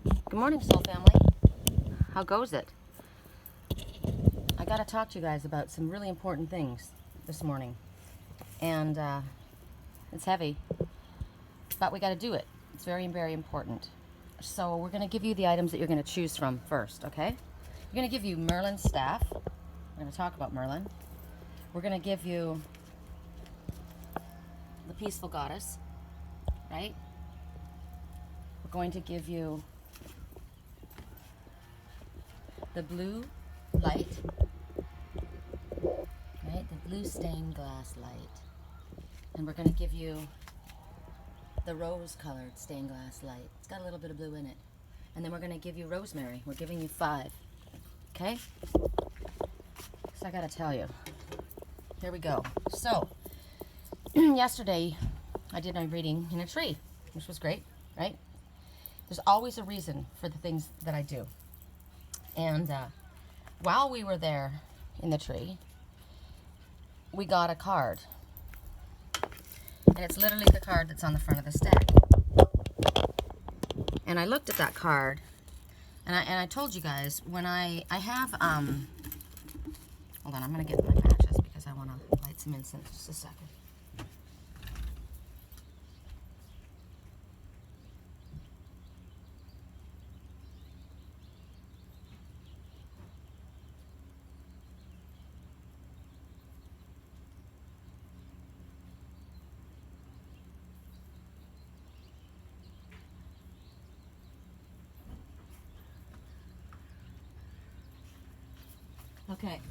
Good morning, Soul Family. How goes it? I got to talk to you guys about some really important things this morning. And it's heavy, but we got to do it. It's very, very important. So we're going to give you the items that you're going to choose from first, okay? We're going to give you Merlins Staff. We're going to talk about Merlin. We're going to give you the Peaceful Goddess, right? We're going to give you the blue light, right? The blue stained glass light. And we're going to give you the rose-colored stained glass light. It's got a little bit of blue in it. And then we're going to give you rosemary. We're giving you 5. Okay? So I got to tell you. Here we go. So, yesterday I did my reading in a tree, which was great, right? There's always a reason for the things that I do. And while we were there in the tree, we got a card. And it's literally the card that's on the front of the stack. And I looked at that card, and I told you guys, when I have, hold on, I'm going to get my matches because I want to light some incense. Just a second. Okay,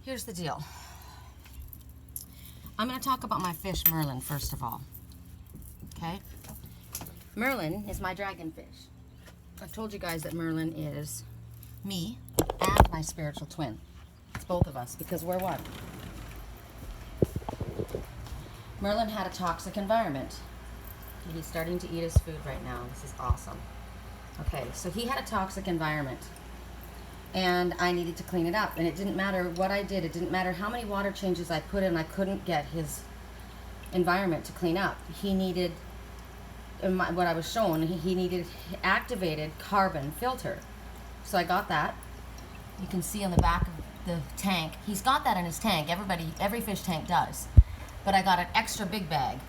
here's the deal. I'm going to talk about my fish, Merlin, first of all. Okay? Merlin is my dragonfish. I've told you guys that Merlin is me and my spiritual twin. It's both of us because we're one. Merlin had a toxic environment. He's starting to eat his food right now. This is awesome. Okay, so he had a toxic environment. And I needed to clean it up. And it didn't matter what I did. It didn't matter how many water changes I put in. I couldn't get his environment to clean up. He needed, what I was shown, he needed activated carbon filter. So I got that. You can see on the back of the tank. He's got that in his tank. Every fish tank does. But I got an extra big bag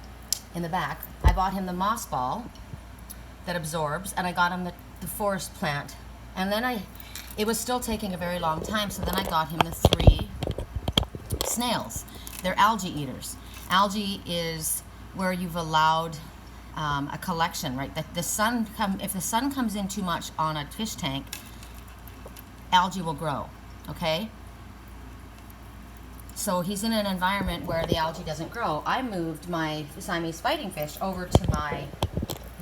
in the back. I bought him the moss ball that absorbs. And I got him the forest plant. And then it was still taking a very long time, so then I got him the 3 snails. They're algae eaters. Algae is where you've allowed a collection, right? If the sun comes in too much on a fish tank, algae will grow, okay? So he's in an environment where the algae doesn't grow. I moved my Siamese fighting fish over to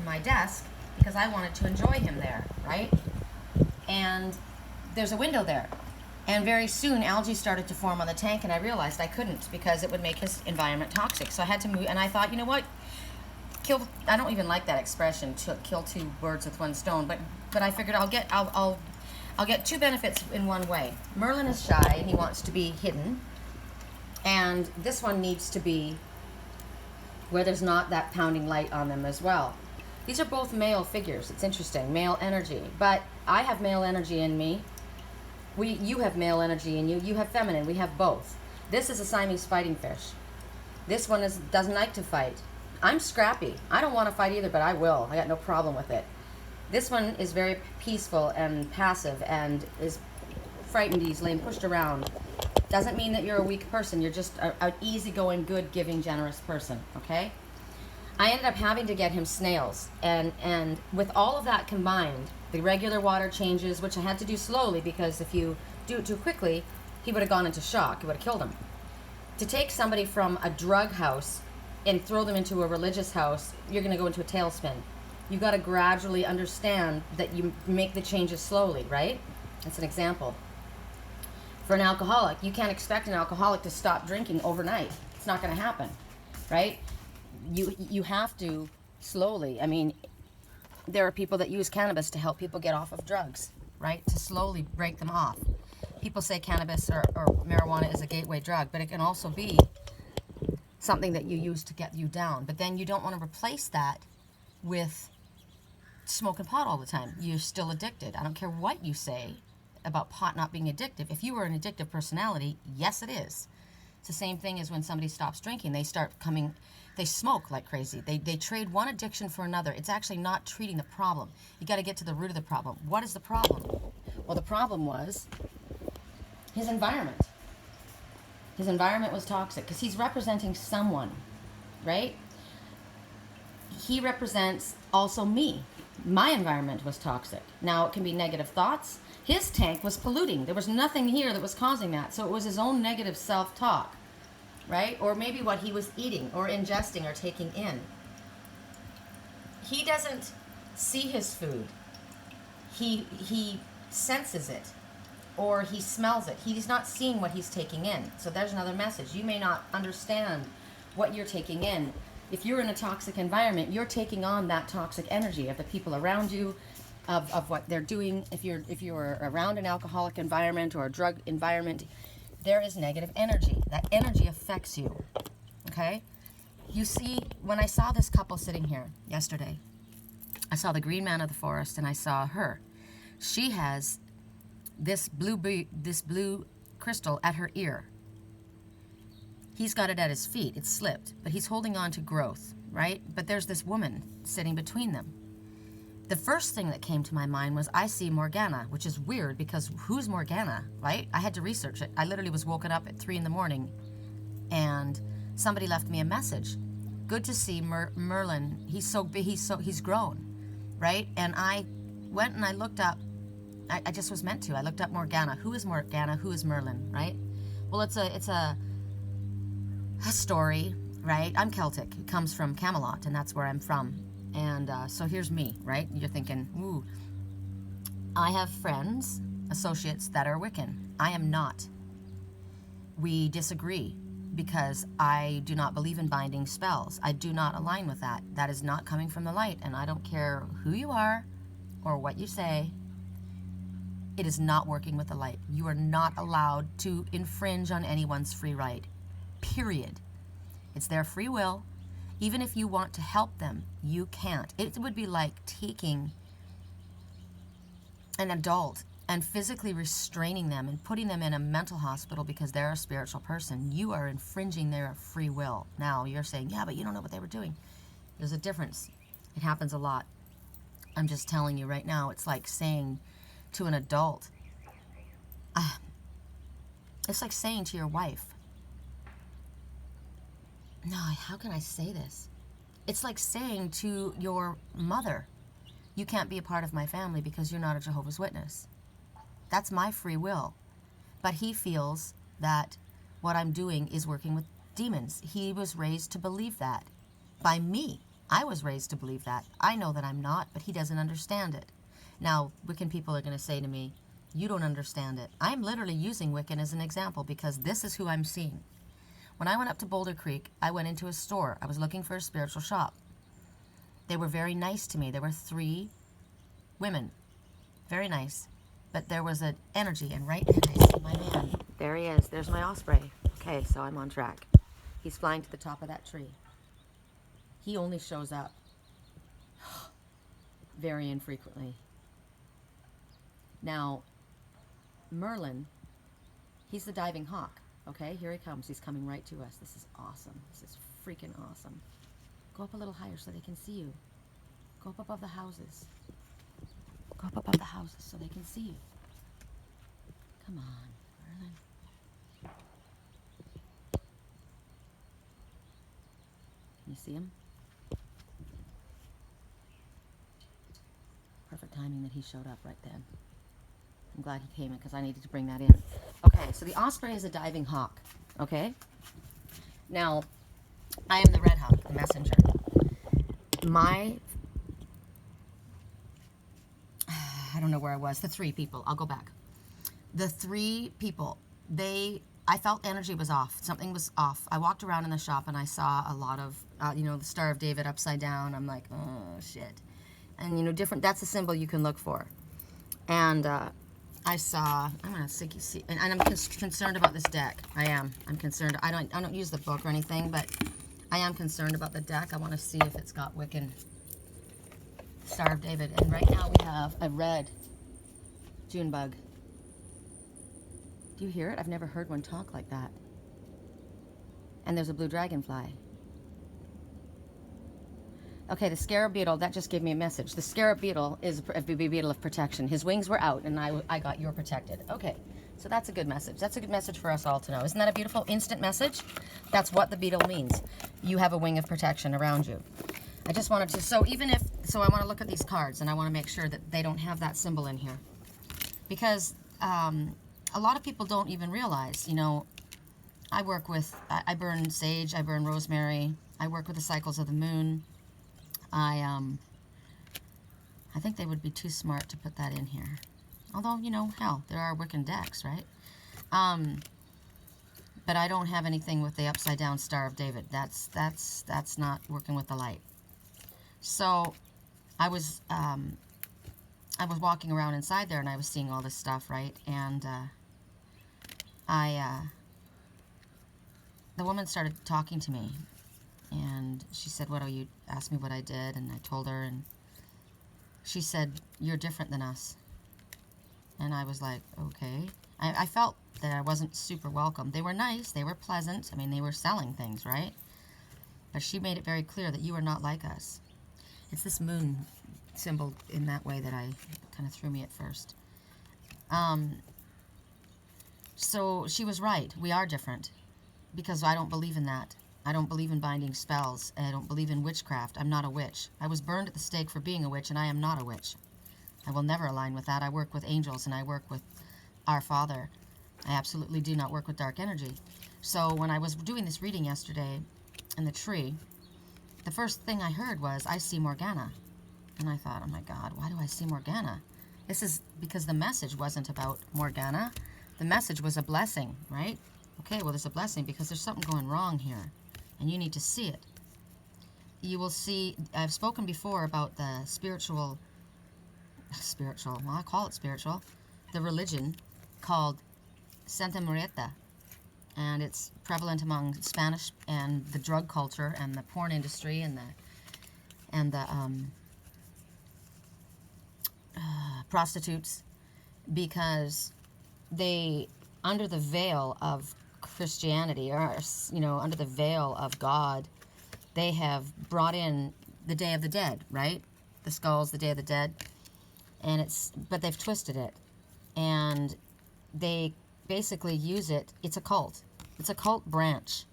my desk because I wanted to enjoy him there, right? And there's a window there. And very soon algae started to form on the tank, and I realized I couldn't because it would make his environment toxic. So I had to move, and I thought, you know what? I don't even like that expression, to kill 2 birds with 1 stone, but I figured I'll get 2 benefits in one way. Merlin is shy and he wants to be hidden. And this one needs to be where there's not that pounding light on them as well. These are both male figures. It's interesting, male energy. But I have male energy in me. You have male energy in you. You have feminine. We have both. This is a Siamese fighting fish. This one doesn't like to fight. I'm scrappy. I don't want to fight either, but I will. I got no problem with it. This one is very peaceful and passive and is frightened easily and pushed around. Doesn't mean that you're a weak person. You're just an easygoing, good, giving, generous person, okay? I ended up having to get him snails, and with all of that combined, the regular water changes, which I had to do slowly because if you do it too quickly, he would have gone into shock. It would have killed him. To take somebody from a drug house and throw them into a religious house, you're going to go into a tailspin. You've got to gradually understand that you make the changes slowly, right? That's an example. For an alcoholic, you can't expect an alcoholic to stop drinking overnight. It's not going to happen, right? You have to slowly. I mean, there are people that use cannabis to help people get off of drugs, right? To slowly break them off. People say cannabis or marijuana is a gateway drug, but it can also be something that you use to get you down. But then you don't want to replace that with smoking pot all the time. You're still addicted. I don't care what you say about pot not being addictive. If you were an addictive personality, yes, it is. It's the same thing as when somebody stops drinking. They smoke like crazy. They trade one addiction for another. It's actually not treating the problem. You got to get to the root of the problem. What is the problem? Well, the problem was his environment. His environment was toxic because he's representing someone, right? He represents also me. My environment was toxic. Now, it can be negative thoughts. His tank was polluting. There was nothing here that was causing that. So it was his own negative self-talk, right? Or maybe what he was eating or ingesting or taking in. He doesn't see his food. He senses it, or he smells it. He's not seeing what he's taking in. So there's another message. You may not understand what you're taking in. If you're in a toxic environment, you're taking on that toxic energy of the people around you, of what they're doing. If you're around an alcoholic environment or a drug environment, there is negative energy. That energy affects you, okay? You see, when I saw this couple sitting here yesterday, I saw the green man of the forest, and I saw her. She has this blue crystal at her ear. He's got it at his feet. It's slipped, but he's holding on to growth, right? But there's this woman sitting between them. The first thing that came to my mind was, I see Morgana, which is weird because who's Morgana, right? I had to research it. I literally was woken up at 3 a.m. and somebody left me a message. Good to see Merlin. He's so big. He's grown, right? And I went and I looked up. I just was meant to. I looked up Morgana. Who is Morgana? Who is Merlin, right? Well, it's a story, right? I'm Celtic. It comes from Camelot, and that's where I'm from. And so here's me, right? You're thinking, ooh, I have friends, associates that are Wiccan. I am not. We disagree because I do not believe in binding spells. I do not align with that. That is not coming from the light, and I don't care who you are or what you say. It is not working with the light. You are not allowed to infringe on anyone's free right. Period. It's their free will. Even if you want to help them, you can't. It would be like taking an adult and physically restraining them and putting them in a mental hospital because they're a spiritual person. You are infringing their free will. Now, you're saying, yeah, but you don't know what they were doing. There's a difference. It happens a lot. I'm just telling you right now, it's like saying to an adult, it's like saying to your wife, no, how can I say this? It's like saying to your mother, you can't be a part of my family because you're not a Jehovah's Witness. That's my free will. But he feels that what I'm doing is working with demons. He was raised to believe that. By me. I was raised to believe that. I know that I'm not, but he doesn't understand it. Now, Wiccan people are going to say to me, you don't understand it. I'm literally using Wiccan as an example because this is who I'm seeing. When I went up to Boulder Creek, I went into a store. I was looking for a spiritual shop. They were very nice to me. There were 3 women. Very nice. But there was an energy, and right then I see my man. There he is. There's my osprey. Okay, so I'm on track. He's flying to the top of that tree. He only shows up very infrequently. Now, Merlin, he's the diving hawk. Okay, here he comes. He's coming right to us. This is awesome. This is freaking awesome. Go up a little higher so they can see you. Go up above the houses. Go up above the houses so they can see you. Come on, Merlin. Can you see him? Perfect timing that he showed up right then. I'm glad he came in because I needed to bring that in. Okay, so the osprey is a diving hawk, okay? Now, I am the red hawk, the messenger. I don't know where I was. The 3 people. I'll go back. The 3 people, I felt energy was off. Something was off. I walked around in the shop and I saw a lot of, the Star of David upside down. I'm like, oh, shit. And, different, that's a symbol you can look for. And, I saw, I'm gonna see, and I'm concerned about this deck. I'm concerned. I don't use the book or anything, but I am concerned about the deck. I want to see if it's got Wiccan Star of David. And right now we have a red June bug. Do you hear it? I've never heard one talk like that. And there's a blue dragonfly. Okay, the scarab beetle, that just gave me a message. The scarab beetle is a beetle of protection. His wings were out, and I got you're protected. Okay, so that's a good message. That's a good message for us all to know. Isn't that a beautiful instant message? That's what the beetle means. You have a wing of protection around you. I just wanted to, so I want to look at these cards, and I want to make sure that they don't have that symbol in here. Because a lot of people don't even realize, you know, I burn sage, I burn rosemary, I work with the cycles of the moon. I think they would be too smart to put that in here. Although, you know, hell, there are Wiccan decks, right? But I don't have anything with the upside down Star of David. That's not working with the light. So I was walking around inside there, and I was seeing all this stuff, right? And the woman started talking to me. And she said, you asked me what I did, and I told her, and she said, you're different than us. And I was like, okay. I felt that I wasn't super welcome. They were nice, they were pleasant, I mean, they were selling things, right? But she made it very clear that you are not like us. It's this moon symbol in that way that kind of threw me at first. So she was right, we are different, because I don't believe in that. I don't believe in binding spells. I don't believe in witchcraft. I'm not a witch. I was burned at the stake for being a witch, and I am not a witch. I will never align with that. I work with angels, and I work with our Father. I absolutely do not work with dark energy. So when I was doing this reading yesterday in the tree, the first thing I heard was, I see Morgana. And I thought, oh my God, why do I see Morgana? This is because the message wasn't about Morgana. The message was a blessing, right? Okay, well, there's a blessing because there's something going wrong here. And you need to see it. You will see, I've spoken before about the spiritual, well, I call it spiritual, the religion called Santa Muerta. And it's prevalent among Spanish and the drug culture and the porn industry and the prostitutes, because they, under the veil of Christianity, or, you know, under the veil of God, they have brought in the Day of the Dead, right? The skulls, the Day of the Dead, and but they've twisted it, and they basically use it. It's a cult. It's a cult branch,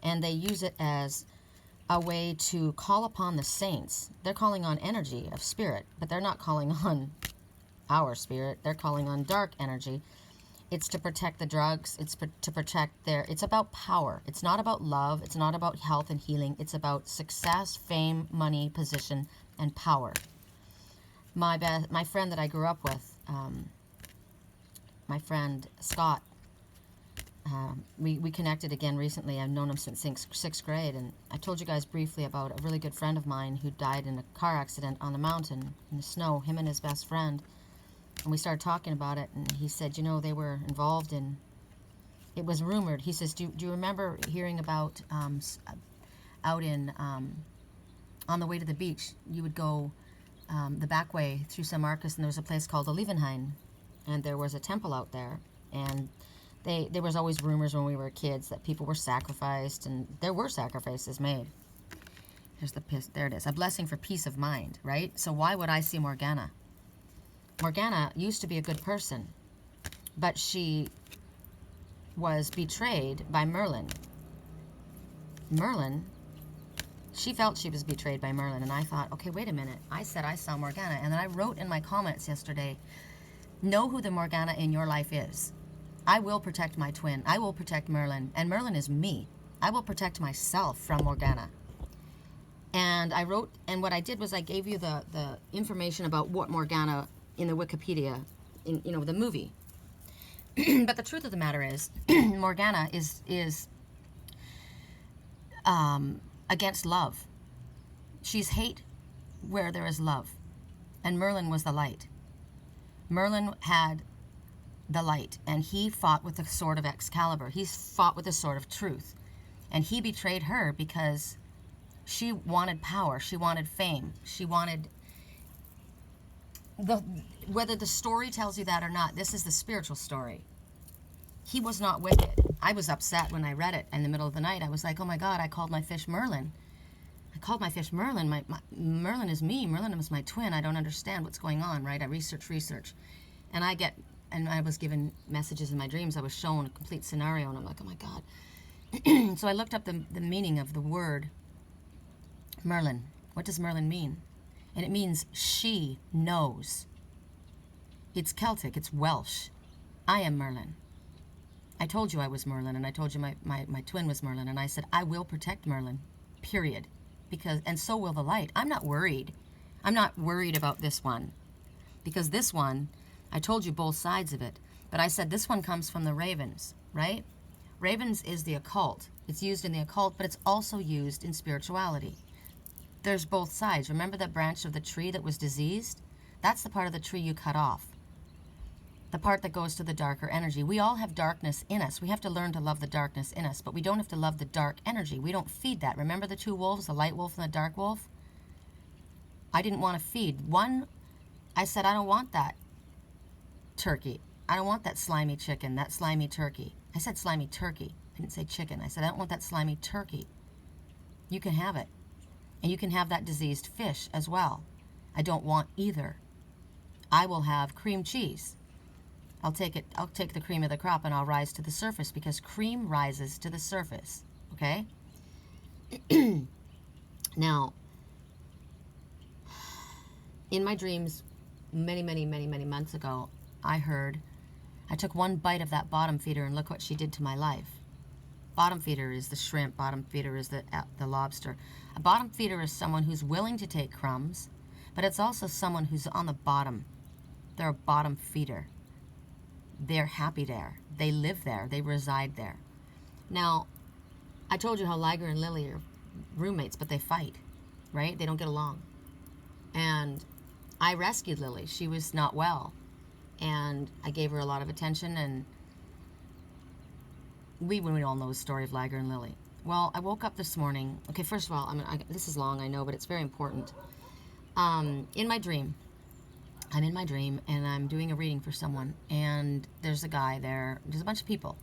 and they use it as a way to call upon the saints. They're calling on energy of spirit, but they're not calling on our spirit. They're calling on dark energy. It's to protect the drugs. It's to protect it's about power. It's not about love. It's not about health and healing. It's about success, fame, money, position, and power. My friend that I grew up with, my friend Scott, we connected again recently. I've known him since sixth grade, and I told you guys briefly about a really good friend of mine who died in a car accident on the mountain in the snow, him and his best friend. And we started talking about it, and he said, you know, they were involved in, it was rumored. He says, do you remember hearing about out in, on the way to the beach, you would go the back way through San Marcos, and there was a place called Olivenhain, and there was a temple out there, and there was always rumors when we were kids that people were sacrificed, and there were sacrifices made. There it is, a blessing for peace of mind, right? So why would I see Morgana? Morgana used to be a good person, but she was betrayed by Merlin. She felt she was betrayed by Merlin, and I thought, okay, wait a minute. I said I saw Morgana, and then I wrote in my comments yesterday, know who the Morgana in your life is. I will protect my twin. I will protect Merlin, and Merlin is me. I will protect myself from Morgana. And I wrote, and what I did was I gave you the information about what Morgana in the Wikipedia, in, you know, the movie. But the truth of the matter is, Morgana is against love. She's hate where there is love. And Merlin was the light. Merlin had the light, and he fought with the sword of Excalibur. He fought with the sword of truth. And he betrayed her because she wanted power. She wanted fame. She wanted whether the story tells you that or not, this is the spiritual story. He was not wicked. I was upset when I read it in the middle of the night. I was like, oh my God, I called my fish Merlin. I called my fish Merlin. My Merlin is me. Merlin is my twin. I don't understand what's going on, right? I research. And I was given messages in my dreams. I was shown a complete scenario, and I'm like, oh my God. So I looked up the meaning of the word Merlin. What does Merlin mean? And it means she knows. It's Celtic. It's Welsh. I am Merlin. I told you I was Merlin, and I told you my twin was Merlin, and I said, I will protect Merlin, period. And so will the light. I'm not worried. I'm not worried about this one. Because this one, I told you both sides of it, but I said this one comes from the ravens, right? Ravens is the occult. It's used in the occult, but it's also used in spirituality. There's both sides. Remember that branch of the tree that was diseased? That's the part of the tree you cut off. The part that goes to the darker energy. We all have darkness in us. We have to learn to love the darkness in us, but we don't have to love the dark energy. We don't feed that. Remember the two wolves, the light wolf and the dark wolf? I didn't want to feed. One, I said, I don't want that turkey. I don't want that slimy chicken, that slimy turkey. I said slimy turkey. I didn't say chicken. I said, I don't want that slimy turkey. You can have it. And you can have that diseased fish as well. I don't want either. I will have cream cheese. I'll take the cream of the crop and I'll rise to the surface, because cream rises to the surface, okay? Now, in my dreams, many months ago, I took one bite of that bottom feeder, and look what she did to my life. Bottom feeder is the shrimp, bottom feeder is the lobster. A bottom feeder is someone who's willing to take crumbs, but it's also someone who's on the bottom. They're a bottom feeder. They're happy there. They live there. They reside there. Now, I told you how Liger and Lily are roommates, but they fight, right? They don't get along. And I rescued Lily. She was not well. And I gave her a lot of attention, and we all know the story of Liger and Lily. Well, I woke up this morning. Okay, first of all, this is long, I know, but it's very important. In my dream, I'm in my dream, and I'm doing a reading for someone, and there's a guy there. There's a bunch of people,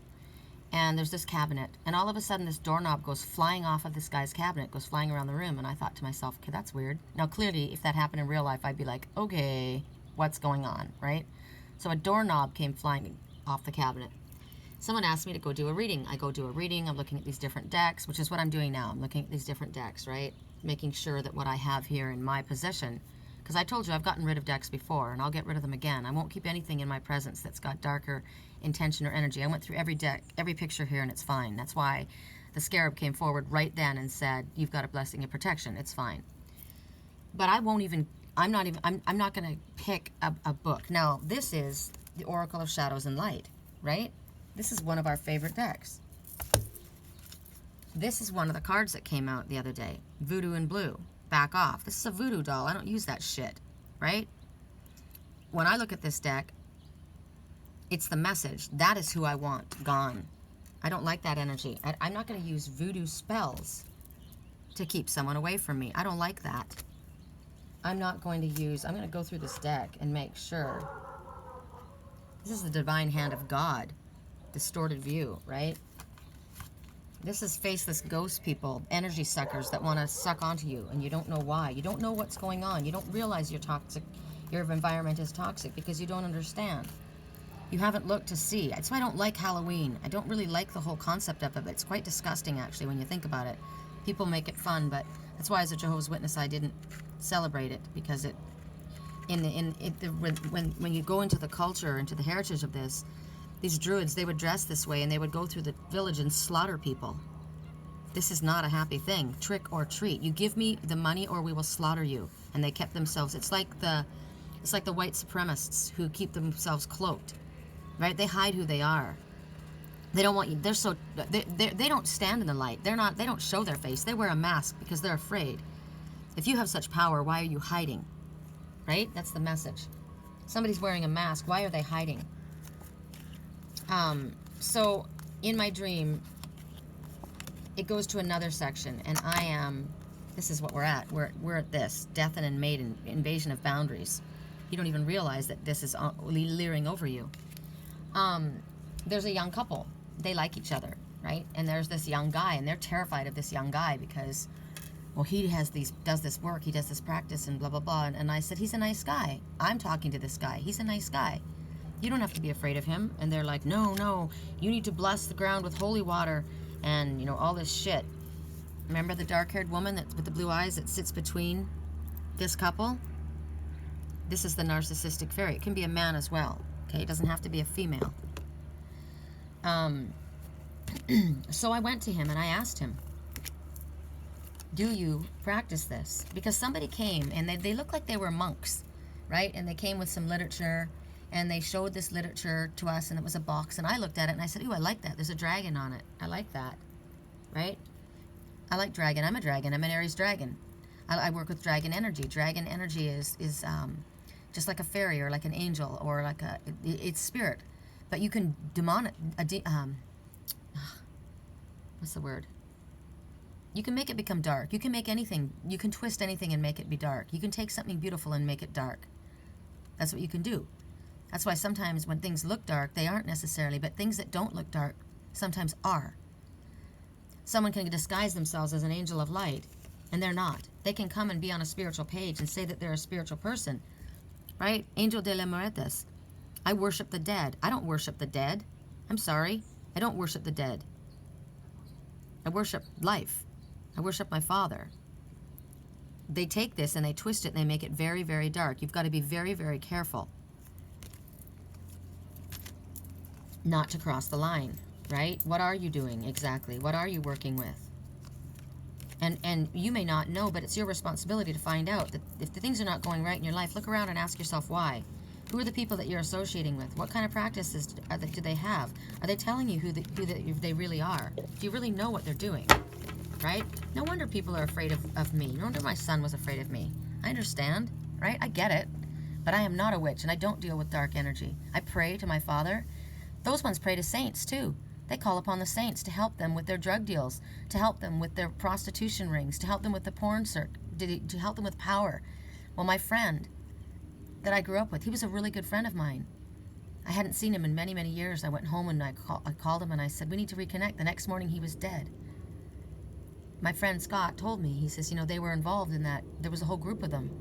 and there's this cabinet, and all of a sudden this doorknob goes flying off of this guy's cabinet, goes flying around the room, and I thought to myself, okay, that's weird. Now, clearly, if that happened in real life, I'd be like, okay, what's going on, right? So a doorknob came flying off the cabinet. Someone asked me to go do a reading. I go do a reading. I'm looking at these different decks, which is what I'm doing now. I'm looking at these different decks, right? Making sure that what I have here in my possession, because I told you I've gotten rid of decks before, and I'll get rid of them again. I won't keep anything in my presence that's got darker intention or energy. I went through every deck, every picture here, and it's fine. That's why the scarab came forward right then and said, you've got a blessing of protection. It's fine. But I'm not going to pick a book. Now, this is the Oracle of Shadows and Light, right? This is one of our favorite decks. This is one of the cards that came out the other day. Voodoo in Blue. Back off. This is a voodoo doll. I don't use that shit, right? When I look at this deck, it's the message. That is who I want gone. I don't like that energy. I'm not going to use voodoo spells to keep someone away from me. I don't like that. I'm going to go through this deck and make sure. This is the divine hand of God. Distorted view, right? This is faceless ghost people, energy suckers that want to suck onto you, and you don't know why. You don't know what's going on. You don't realize you're toxic. Your environment is toxic because you don't understand. You haven't looked to see. That's why I don't like Halloween. I don't really like the whole concept of it. It's quite disgusting, actually, when you think about it. People make it fun, but that's why, as a Jehovah's Witness, I didn't celebrate it, because when you go into the culture, into the heritage of this, these druids, they would dress this way, and they would go through the village and slaughter people. This is not a happy thing. Trick or treat. You give me the money or we will slaughter you. And they kept themselves, it's like the white supremacists who keep themselves cloaked, right? They hide who they are. They don't want you, they don't stand in the light. They don't show their face. They wear a mask because they're afraid. If you have such power, why are you hiding? Right? That's the message. Somebody's wearing a mask. Why are they hiding? So in my dream, it goes to another section, and this is what we're at. We're at this, death and invasion of boundaries. You don't even realize that this is leering over you. There's a young couple. They like each other, right? And there's this young guy, and they're terrified of this young guy because, well, he does this work, he does this practice, and blah, blah, blah. And I said, he's a nice guy. I'm talking to this guy. He's a nice guy. You don't have to be afraid of him. And they're like, no, you need to bless the ground with holy water and, you know, all this shit. Remember the dark-haired woman with the blue eyes that sits between this couple? This is the narcissistic fairy. It can be a man as well, okay? It doesn't have to be a female. So I went to him and I asked him, do you practice this? Because somebody came and they looked like they were monks, right? And they came with some literature and they showed this literature to us, and it was a box, and I looked at it and I said, ooh, I like that. There's a dragon on it. I like that, right? I like dragon. I'm a dragon. I'm an Aries dragon. I work with dragon energy. Dragon energy is just like a fairy or like an angel or like it's spirit. But you can what's the word? You can make it become dark. You can make anything, you can twist anything and make it be dark. You can take something beautiful and make it dark. That's what you can do. That's why sometimes when things look dark, they aren't necessarily, but things that don't look dark sometimes are. Someone can disguise themselves as an angel of light, and they're not. They can come and be on a spiritual page and say that they're a spiritual person, right? Angel de la Muertos. I worship the dead. I don't worship the dead. I'm sorry. I don't worship the dead. I worship life. I worship my Father. They take this and they twist it and they make it very, very dark. You've got to be very, very careful not to cross the line, right? What are you doing exactly? What are you working with? And you may not know, but it's your responsibility to find out that if the things are not going right in your life, look around and ask yourself why. Who are the people that you're associating with? What kind of practices do they have? Are they telling you who they really are? Do you really know what they're doing? Right? No wonder people are afraid of me. No wonder my son was afraid of me. I understand, right? I get it. But I am not a witch, and I don't deal with dark energy. I pray to my Father. Those ones pray to saints, too. They call upon the saints to help them with their drug deals, to help them with their prostitution rings, to help them with the porn to help them with power. Well, my friend that I grew up with, he was a really good friend of mine. I hadn't seen him in many, many years. I went home and I called him and I said, we need to reconnect. The next morning he was dead. My friend Scott told me, he says, you know, they were involved in that. There was a whole group of them.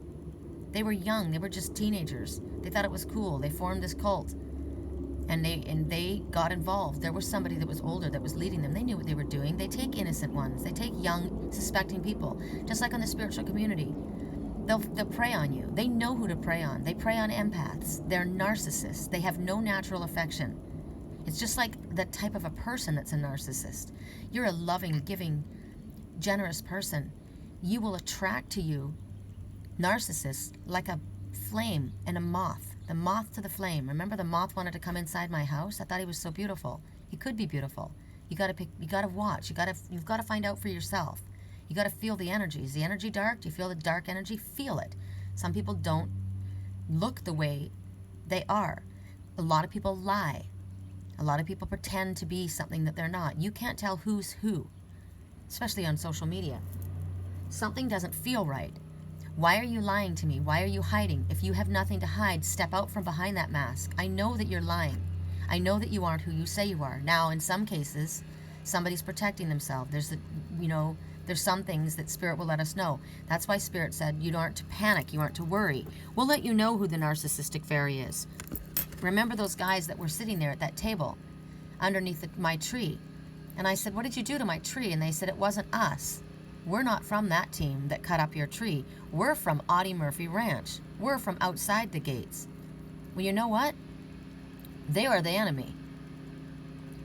They were young. They were just teenagers. They thought it was cool. They formed this cult. And they got involved. There was somebody that was older that was leading them. They knew what they were doing. They take innocent ones. They take young, suspecting people. Just like on the spiritual community. They'll prey on you. They know who to prey on. They prey on empaths. They're narcissists. They have no natural affection. It's just like the type of a person that's a narcissist. You're a loving, giving, generous person. You will attract to you narcissists like a flame and a moth. The moth to the flame. Remember the moth wanted to come inside my house? I thought he was so beautiful. He could be beautiful. You gotta watch. You've gotta find out for yourself. You gotta feel the energy. Is the energy dark? Do you feel the dark energy? Feel it. Some people don't look the way they are. A lot of people lie. A lot of people pretend to be something that they're not. You can't tell who's who, especially on social media. Something doesn't feel right. Why are you lying to me? Why are you hiding? If you have nothing to hide, step out from behind that mask. I know that you're lying. I know that you aren't who you say you are. Now, in some cases, somebody's protecting themselves. There's some things that Spirit will let us know. That's why Spirit said you aren't to panic, you aren't to worry. We'll let you know who the narcissistic fairy is. Remember those guys that were sitting there at that table underneath my tree? And I said, what did you do to my tree? And they said, it wasn't us. We're not from that team that cut up your tree. We're from Audie Murphy Ranch. We're from outside the gates. Well, you know what? They are the enemy.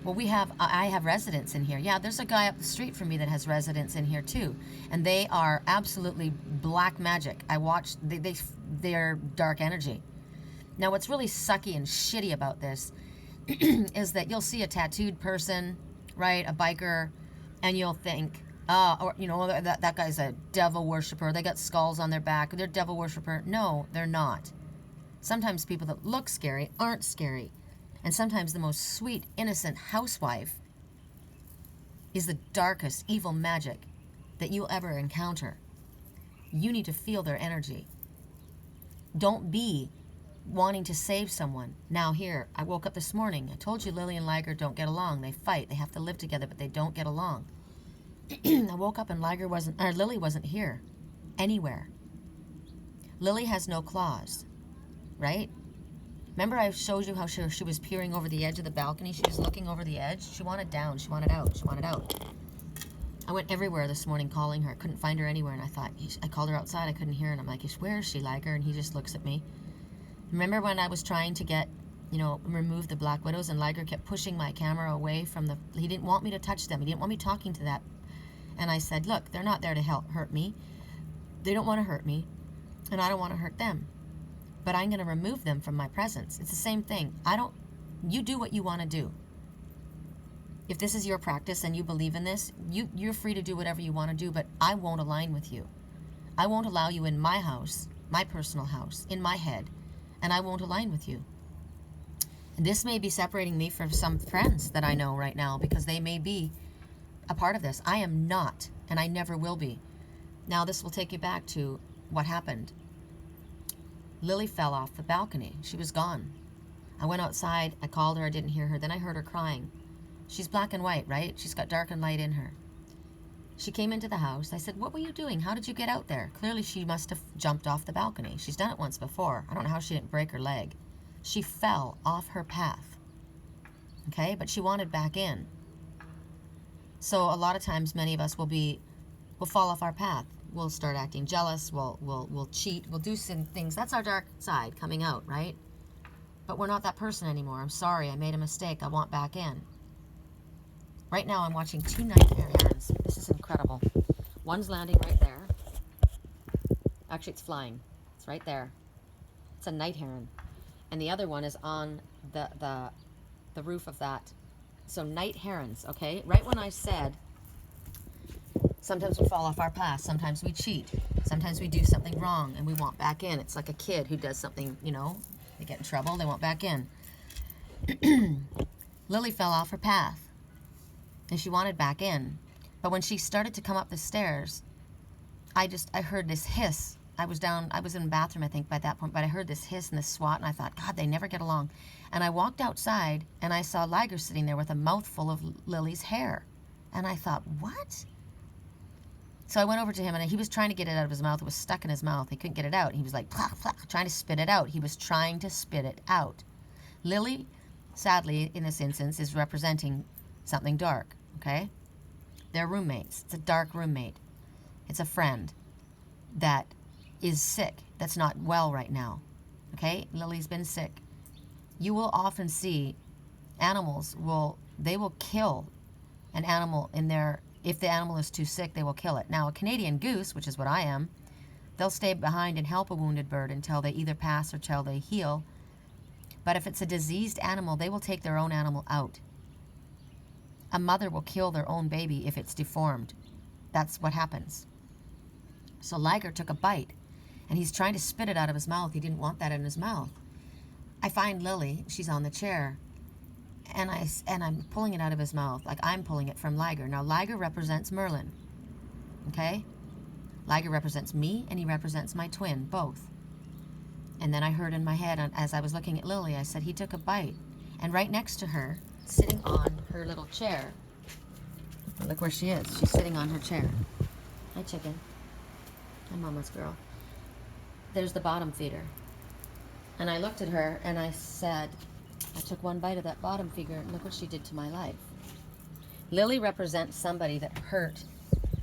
Well, I have residents in here. Yeah, there's a guy up the street from me that has residents in here too. And they are absolutely black magic. I watched, they're dark energy. Now, what's really sucky and shitty about this is that you'll see a tattooed person, right, a biker, and you'll think, that guy's a devil worshiper. They got skulls on their back. They're devil worshiper. No, they're not. Sometimes people that look scary aren't scary. And sometimes the most sweet, innocent housewife is the darkest evil magic that you'll ever encounter. You need to feel their energy. Don't be wanting to save someone. Now here, I woke up this morning. I told you Lily and Liger don't get along. They fight. They have to live together, but they don't get along. I woke up and Lily wasn't here anywhere. Lily has no claws, right? Remember I showed you how she was peering over the edge of the balcony? She was looking over the edge. She wanted down. She wanted out. She wanted out. I went everywhere this morning calling her. Couldn't find her anywhere. And I thought, I called her outside. I couldn't hear her. And I'm like, where is she, Liger? And he just looks at me. Remember when I was trying to get, remove the black widows, and Liger kept pushing my camera away from he didn't want me to touch them. He didn't want me talking to that. And I said, look, they're not there to hurt me. They don't want to hurt me. And I don't want to hurt them. But I'm going to remove them from my presence. It's the same thing. You do what you want to do. If this is your practice and you believe in this, you're free to do whatever you want to do, but I won't align with you. I won't allow you in my house, my personal house, in my head, and I won't align with you. And this may be separating me from some friends that I know right now because they may be a part of this. I am not, and I never will be. Now this will take you back to what happened. Lily fell off the balcony. She was gone. I went outside. I called her. I didn't hear her. Then I heard her crying. She's black and white, right? She's got dark and light in her. She came into the house. I said, what were you doing? How did you get out there? Clearly she must have jumped off the balcony. She's done it once before. I don't know how she didn't break her leg. She fell off her path. Okay? But she wanted back in. So a lot of times many of us will fall off our path. We'll start acting jealous. We'll cheat. We'll do some things. That's our dark side coming out, right? But we're not that person anymore. I'm sorry. I made a mistake. I want back in. Right now I'm watching 2 night herons. This is incredible. One's landing right there. Actually, it's flying. It's right there. It's a night heron. And the other one is on the roof of that. So night herons, okay? Right when I said sometimes we fall off our path, sometimes we cheat, sometimes we do something wrong and we want back in. It's like a kid who does something, they get in trouble, they want back in. Lily fell off her path and she wanted back in. But when she started to come up the stairs, I heard this hiss. I was in the bathroom, I think, by that point, but I heard this hiss and this swat, and I thought, God, they never get along. And I walked outside, and I saw Liger sitting there with a mouthful of Lily's hair. And I thought, what? So I went over to him, and he was trying to get it out of his mouth. It was stuck in his mouth. He couldn't get it out. He was like, plah, plah, trying to spit it out. He was trying to spit it out. Lily, sadly, in this instance, is representing something dark, okay? They're roommates. It's a dark roommate. It's a friend that is sick, that's not well right now, okay? Lily's been sick. You will often see animals will kill an animal if the animal is too sick, they will kill it. Now, a Canadian goose, which is what I am, they'll stay behind and help a wounded bird until they either pass or till they heal. But if it's a diseased animal, they will take their own animal out. A mother will kill their own baby if it's deformed. That's what happens. So Liger took a bite, and he's trying to spit it out of his mouth. He didn't want that in his mouth. I find Lily, she's on the chair, and I'm pulling it out of his mouth, like I'm pulling it from Liger. Now, Liger represents Merlin, okay? Liger represents me, and he represents my twin, both. And then I heard in my head, as I was looking at Lily, I said, he took a bite. And right next to her, sitting on her little chair, look where she is. She's sitting on her chair. Hi, chicken. Hi, mama's girl. There's the bottom feeder. And I looked at her and I said, I took one bite of that bottom feeder and look what she did to my life. Lily represents somebody that hurt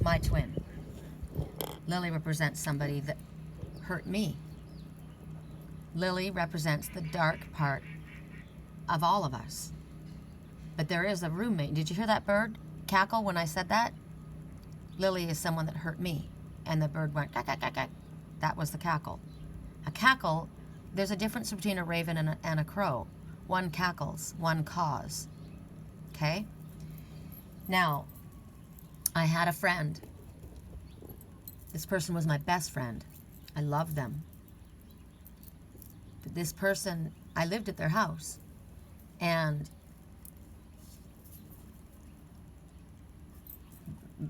my twin. Lily represents somebody that hurt me. Lily represents the dark part of all of us. But there is a roommate. Did you hear that bird cackle when I said that? Lily is someone that hurt me. And the bird went, cack, cack, cack, cack. That was the cackle. A cackle, there's a difference between a raven and a crow. One cackles, one caws. Okay? Now, I had a friend. This person was my best friend. I loved them. But this person, I lived at their house. And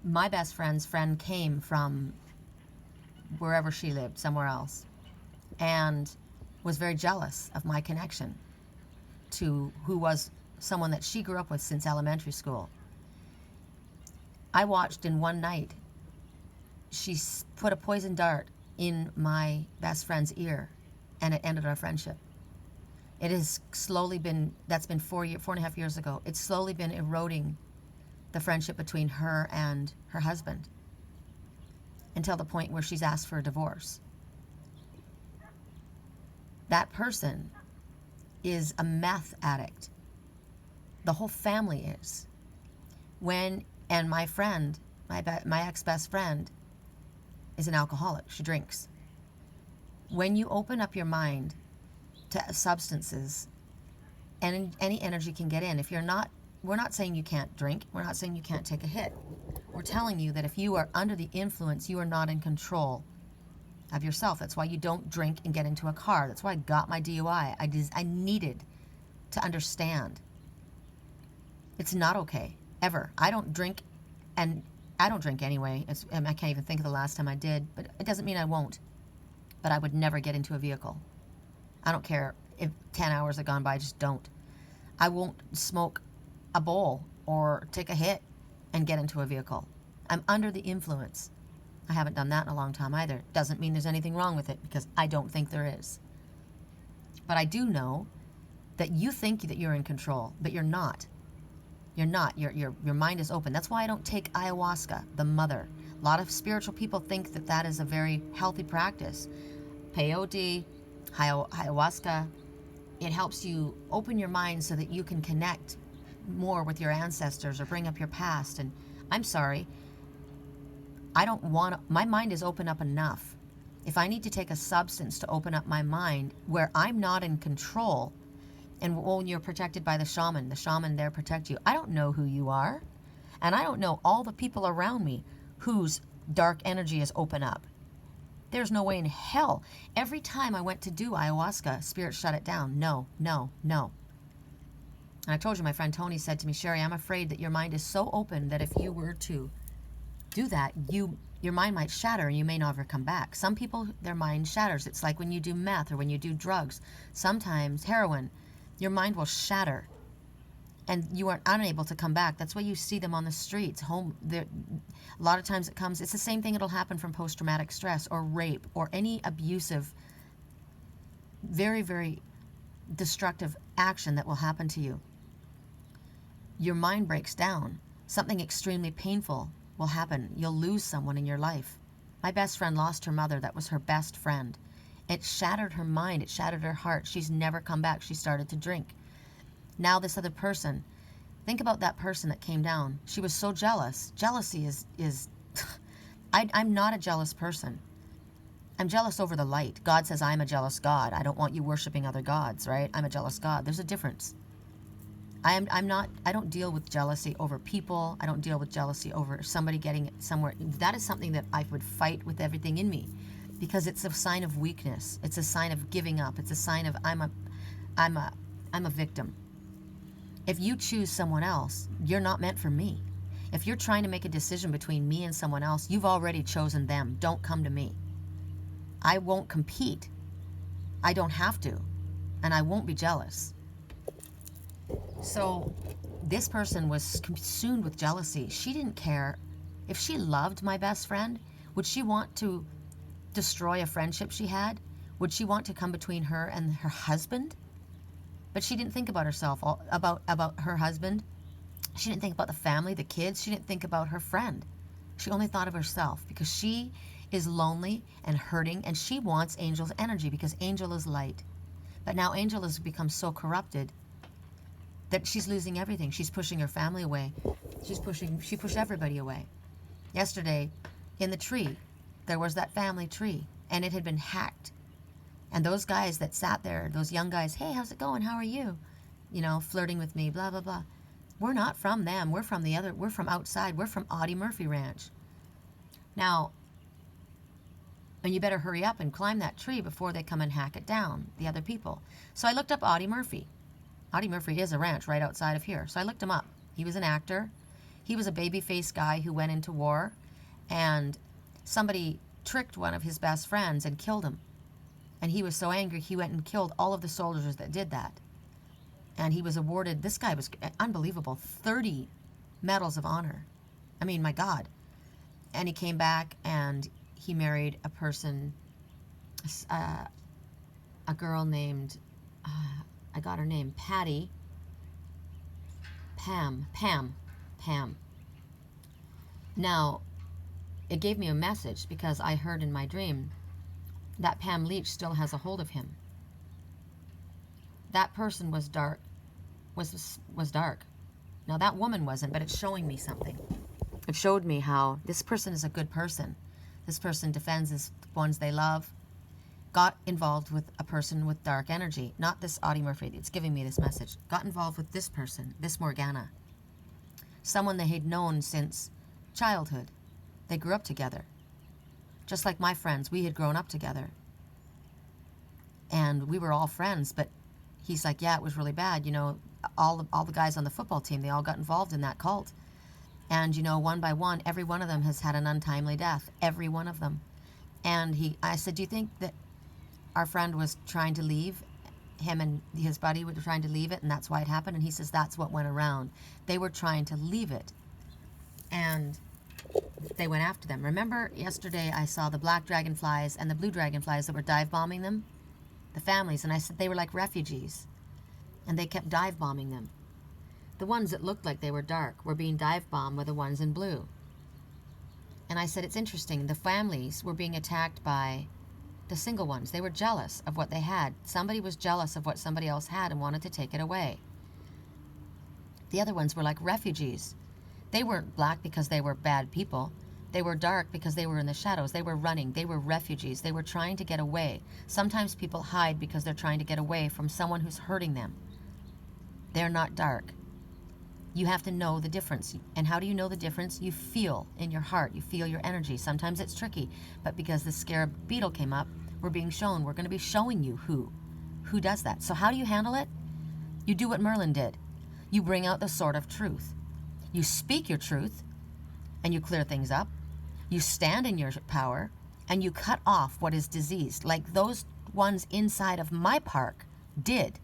my best friend's friend came from wherever she lived, somewhere else, and was very jealous of my connection to who was someone that she grew up with since elementary school. I watched in one night, she put a poison dart in my best friend's ear, and it ended our friendship. It has slowly been, that's been 4.5 years ago. It's slowly been eroding the friendship between her and her husband until the point where she's asked for a divorce. That person is a meth addict. The whole family is. And my friend, my ex-best friend, is an alcoholic. She drinks. When you open up your mind to substances, and any energy can get in. We're not saying you can't drink. We're not saying you can't take a hit. We're telling you that if you are under the influence, you are not in control of yourself. That's why you don't drink and get into a car. That's why I got my DUI. I needed to understand. It's not okay, ever. I don't drink, and I don't drink anyway. I can't even think of the last time I did, but it doesn't mean I won't. But I would never get into a vehicle. I don't care if 10 hours have gone by, I just don't. I won't smoke a bowl or take a hit and get into a vehicle. I'm under the influence. I haven't done that in a long time either. Doesn't mean there's anything wrong with it, because I don't think there is. But I do know that you think that you're in control, but you're not. You're not. Your mind is open. That's why I don't take ayahuasca, the mother. A lot of spiritual people think that that is a very healthy practice. Peyote, ayahuasca, it helps you open your mind so that you can connect more with your ancestors or bring up your past. And I'm sorry, my mind is open up enough. If I need to take a substance to open up my mind where I'm not in control, and when you're protected by the shaman there protect you. I don't know who you are, and I don't know all the people around me whose dark energy is open up. There's no way in hell. Every time I went to do ayahuasca, spirit shut it down. No, no, no. And I told you, my friend Tony said to me, Sherry, I'm afraid that your mind is so open that if you were to do that, your mind might shatter and you may never come back. Some people, their mind shatters. It's like when you do meth or when you do drugs. Sometimes heroin, your mind will shatter and you are unable to come back. That's why you see them on the streets. A lot of times it's the same thing. It'll happen from post-traumatic stress or rape or any abusive, very, very destructive action that will happen to you. Your mind breaks down. Something extremely painful will happen. You'll lose someone in your life. My best friend lost her mother. That was her best friend. It shattered her mind. It shattered her heart. She's never come back. She started to drink. Now this other person, think about that person that came down. She was so jealous. Jealousy is I'm not a jealous person. I'm jealous over the light. God says I'm a jealous God. I don't want you worshiping other gods, right? I'm a jealous God. There's a difference. I don't deal with jealousy over people. I don't deal with jealousy over somebody getting somewhere. That is something that I would fight with everything in me, because it's a sign of weakness. It's a sign of giving up. It's a sign of I'm a victim. If you choose someone else, you're not meant for me. If you're trying to make a decision between me and someone else, you've already chosen them. Don't come to me. I won't compete. I don't have to. And I won't be jealous. So this person was consumed with jealousy. She didn't care. If she loved my best friend, would she want to destroy a friendship she had? Would she want to come between her and her husband? But she didn't think about herself, about her husband. She didn't think about the family, the kids. She didn't think about her friend. She only thought of herself, because she is lonely and hurting, and she wants Angel's energy, because Angel is light. But now Angel has become so corrupted that she's losing everything. She's pushing her family away. She pushed everybody away. Yesterday, in the tree, there was that family tree, and it had been hacked. And those guys that sat there, those young guys, hey, how's it going? How are you? You know, flirting with me, blah, blah, blah. We're not from them. We're from we're from outside. We're from Audie Murphy Ranch. Now, and you better hurry up and climb that tree before they come and hack it down, the other people. So I looked up Audie Murphy. Audie Murphy is a ranch right outside of here. So I looked him up. He was an actor. He was a baby-faced guy who went into war, and somebody tricked one of his best friends and killed him. And he was so angry, he went and killed all of the soldiers that did that. And he was awarded, this guy was unbelievable, 30 medals of honor. I mean, my God. And he came back and he married a person, a girl named, I got her name, Patty, Pam. Now, it gave me a message because I heard in my dream that Pam Leach still has a hold of him. That person was dark, was dark. Now that woman wasn't, but it's showing me something. It showed me how this person is a good person. This person defends the ones they love. Got involved with a person with dark energy. Not this Audie Murphy. It's giving me this message. Got involved with this person, this Morgana. Someone they had known since childhood. They grew up together. Just like my friends, we had grown up together. And we were all friends, but he's like, yeah, it was really bad. You know, all the guys on the football team, they all got involved in that cult. And, you know, one by one, every one of them has had an untimely death. Every one of them. And I said, do you think that our friend was trying to leave? Him and his buddy were trying to leave it, and that's why it happened? And he says, that's what went around. They were trying to leave it. And they went after them. Remember yesterday I saw the black dragonflies and the blue dragonflies that were dive bombing them? The families. And I said they were like refugees. And they kept dive bombing them. The ones that looked like they were dark were being dive bombed with the ones in blue. And I said, it's interesting. The families were being attacked by the single ones. They were jealous of what they had. Somebody was jealous of what somebody else had and wanted to take it away. The other ones were like refugees. They weren't black because they were bad people. They were dark because they were in the shadows. They were running. They were refugees. They were trying to get away. Sometimes people hide because they're trying to get away from someone who's hurting them. They're not dark. You have to know the difference. And how do you know the difference? You feel in your heart. You feel your energy. Sometimes it's tricky. But because the scarab beetle came up, we're being shown. We're going to be showing you who does that. So how do you handle it? You do what Merlin did. You bring out the sword of truth. You speak your truth, and you clear things up. You stand in your power, and you cut off what is diseased, like those ones inside of my park did.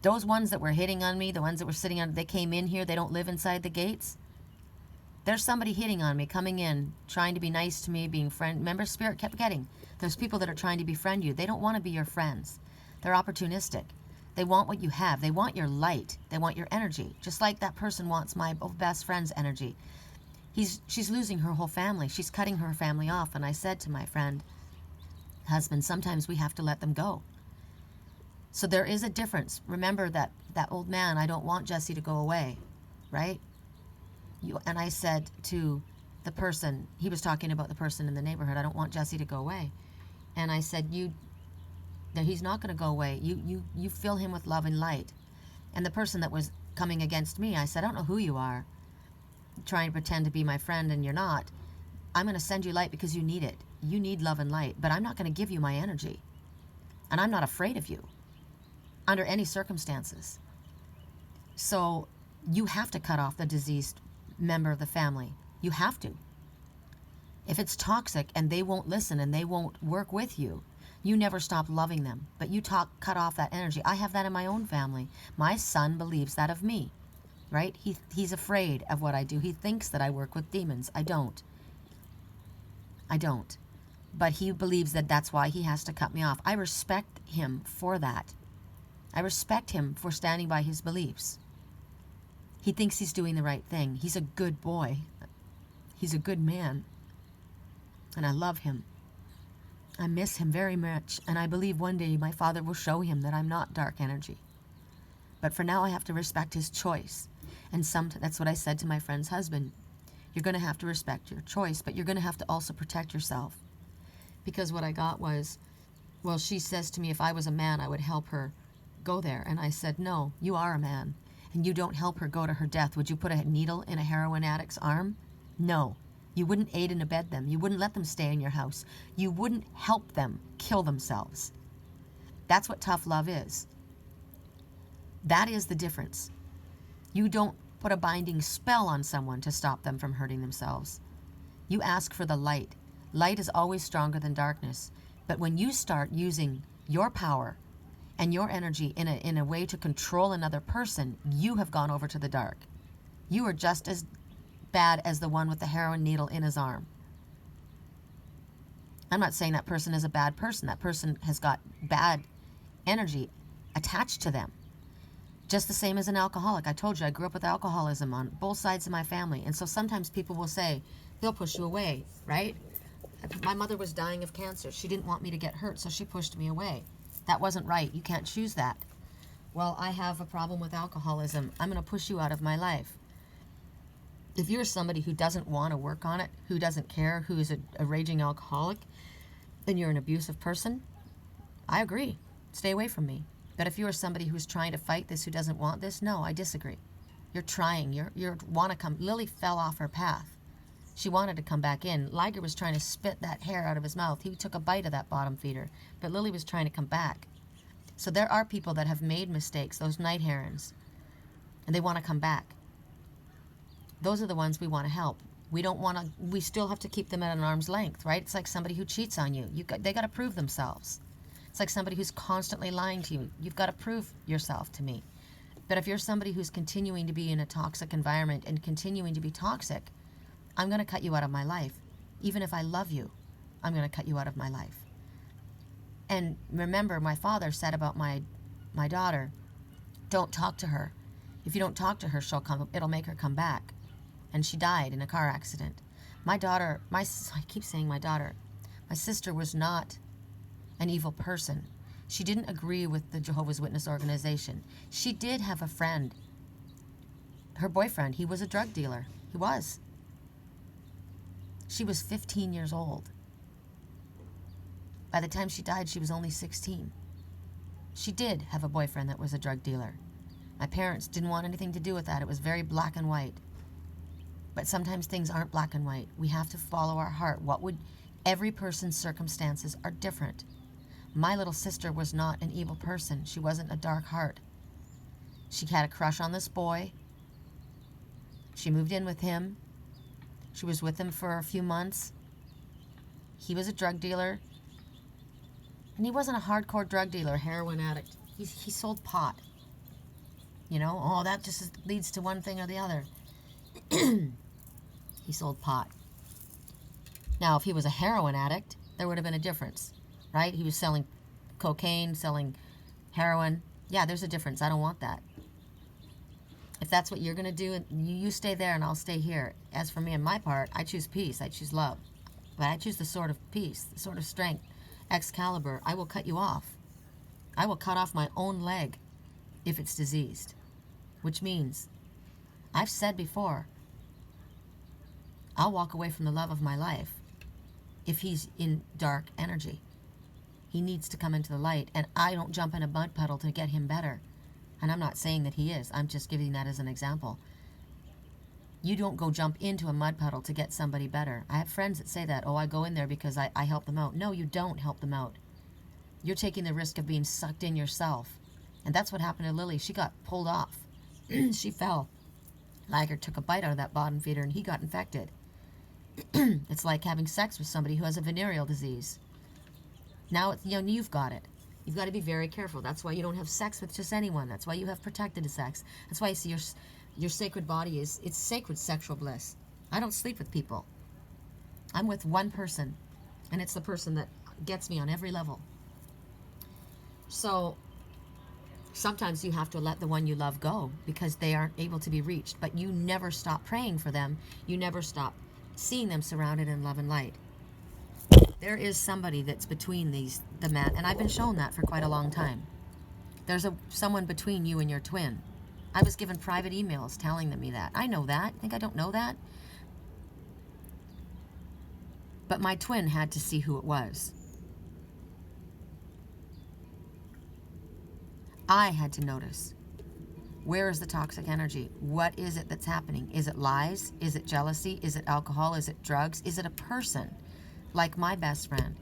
Those ones that were hitting on me, the ones that were sitting on, they came in here, they don't live inside the gates. There's somebody hitting on me, coming in, trying to be nice to me, being friend. Remember, Spirit kept getting. There's people that are trying to befriend you. They don't want to be your friends. They're opportunistic. They want what you have. They want your light. They want your energy. Just like that person wants my best friend's energy. She's losing her whole family. She's cutting her family off. And I said to my friend, husband, sometimes we have to let them go. So there is a difference. Remember that old man, I don't want Jesse to go away, right? And I said to the person, he was talking about the person in the neighborhood, I don't want Jesse to go away. And I said, he's not going to go away. You fill him with love and light. And the person that was coming against me, I said, I don't know who you are, trying to pretend to be my friend and you're not. I'm going to send you light because you need it. You need love and light, but I'm not going to give you my energy. And I'm not afraid of you under any circumstances. So you have to cut off the diseased member of the family. You have to. If it's toxic and they won't listen and they won't work with you, you never stop loving them. But you cut off that energy. I have that in my own family. My son believes that of me, right? He's afraid of what I do. He thinks that I work with demons. I don't. But he believes that that's why he has to cut me off. I respect him for that. I respect him for standing by his beliefs. He thinks he's doing the right thing. He's a good boy. He's a good man. And I love him. I miss him very much. And I believe one day my father will show him that I'm not dark energy. But for now, I have to respect his choice. And that's what I said to my friend's husband. You're going to have to respect your choice, but you're going to have to also protect yourself. Because what I got was, well, she says to me, if I was a man, I would help her go there. And I said, no, you are a man. And you don't help her go to her death. Would you put a needle in a heroin addict's arm? No. You wouldn't aid and abet them. You wouldn't let them stay in your house. You wouldn't help them kill themselves. That's what tough love is. That is the difference. You don't put a binding spell on someone to stop them from hurting themselves. You ask for the light. Light is always stronger than darkness But when you start using your power and your energy in a way to control another person, you have gone over to the dark. You are just as bad as the one with the heroin needle in his arm. I'm not saying that person is a bad person. That person has got bad energy attached to them. Just the same as an alcoholic. I told you I grew up with alcoholism on both sides of my family. And so sometimes people will say, they'll push you away, right? My mother was dying of cancer. She didn't want me to get hurt, so she pushed me away. That wasn't right. You can't choose that. Well, I have a problem with alcoholism. I'm going to push you out of my life. If you're somebody who doesn't want to work on it, who doesn't care, who is a raging alcoholic, and you're an abusive person, I agree. Stay away from me. But if you are somebody who's trying to fight this, who doesn't want this, no, I disagree. You're trying. You want to come. Lily fell off her path. She wanted to come back in. Liger was trying to spit that hair out of his mouth. He took a bite of that bottom feeder. But Lily was trying to come back. So there are people that have made mistakes, those night herons, and they want to come back. Those are the ones we want to help. We don't want to. We still have to keep them at an arm's length, right? It's like somebody who cheats on you. They got to prove themselves. It's like somebody who's constantly lying to you. You've got to prove yourself to me. But if you're somebody who's continuing to be in a toxic environment and continuing to be toxic, I'm going to cut you out of my life. Even if I love you, I'm going to cut you out of my life. And remember, my father said about my daughter, don't talk to her. If you don't talk to her, it'll make her come back. And she died in a car accident. My daughter, I keep saying my daughter, my sister was not an evil person. She didn't agree with the Jehovah's Witness organization. She did have a friend. Her boyfriend, he was a drug dealer. He was. She was 15 years old. By the time she died, she was only 16. She did have a boyfriend that was a drug dealer. My parents didn't want anything to do with that. It was very black and white. But sometimes things aren't black and white. We have to follow our heart. Every person's circumstances are different. My little sister was not an evil person. She wasn't a dark heart. She had a crush on this boy. She moved in with him. She was with him for a few months. He was a drug dealer. And he wasn't a hardcore drug dealer, heroin addict. He sold pot. That just leads to one thing or the other. He sold pot. Now, if he was a heroin addict, there would have been a difference, right? He was selling cocaine, selling heroin. Yeah, there's a difference. I don't want that. If that's what you're going to do, you stay there and I'll stay here. As for me and my part, I choose peace. I choose love. But I choose the sword of peace, the sword of strength. Excalibur, I will cut you off. I will cut off my own leg if it's diseased. Which means, I've said before, I'll walk away from the love of my life if he's in dark energy. He needs to come into the light, and I don't jump in a mud puddle to get him better. And I'm not saying that he is. I'm just giving that as an example. You don't go jump into a mud puddle to get somebody better. I have friends that say that, oh, I go in there because I help them out. No, you don't help them out. You're taking the risk of being sucked in yourself. And that's what happened to Lily. She got pulled off. She fell. Liger took a bite out of that bottom feeder and he got infected. It's like having sex with somebody who has a venereal disease. Now you've got it. You've got to be very careful. That's why you don't have sex with just anyone. That's why you have protected sex. That's why you see your sacred body it's sacred sexual bliss. I don't sleep with people. I'm with one person, and it's the person that gets me on every level. So sometimes you have to let the one you love go because they aren't able to be reached, but you never stop praying for them. You never stop seeing them surrounded in love and light. There is somebody that's between the man, and I've been shown that for quite a long time. There's someone between you and your twin. I was given private emails telling me that. I know that. Think I don't know that? But my twin had to see who it was. I had to notice. Where is the toxic energy? What is it that's happening? Is it lies? Is it jealousy? Is it alcohol? Is it drugs? Is it a person? Like my best friend.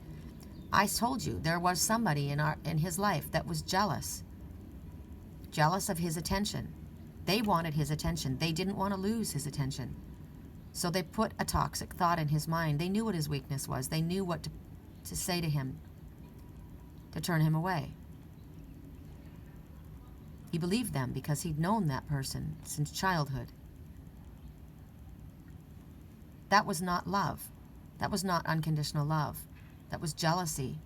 I told you there was somebody in his life that was jealous. Jealous of his attention. They wanted his attention. They didn't want to lose his attention. So they put a toxic thought in his mind. They knew what his weakness was. They knew what to say to him to turn him away. He believed them because he'd known that person since childhood. That was not love. That was not unconditional love. That was jealousy.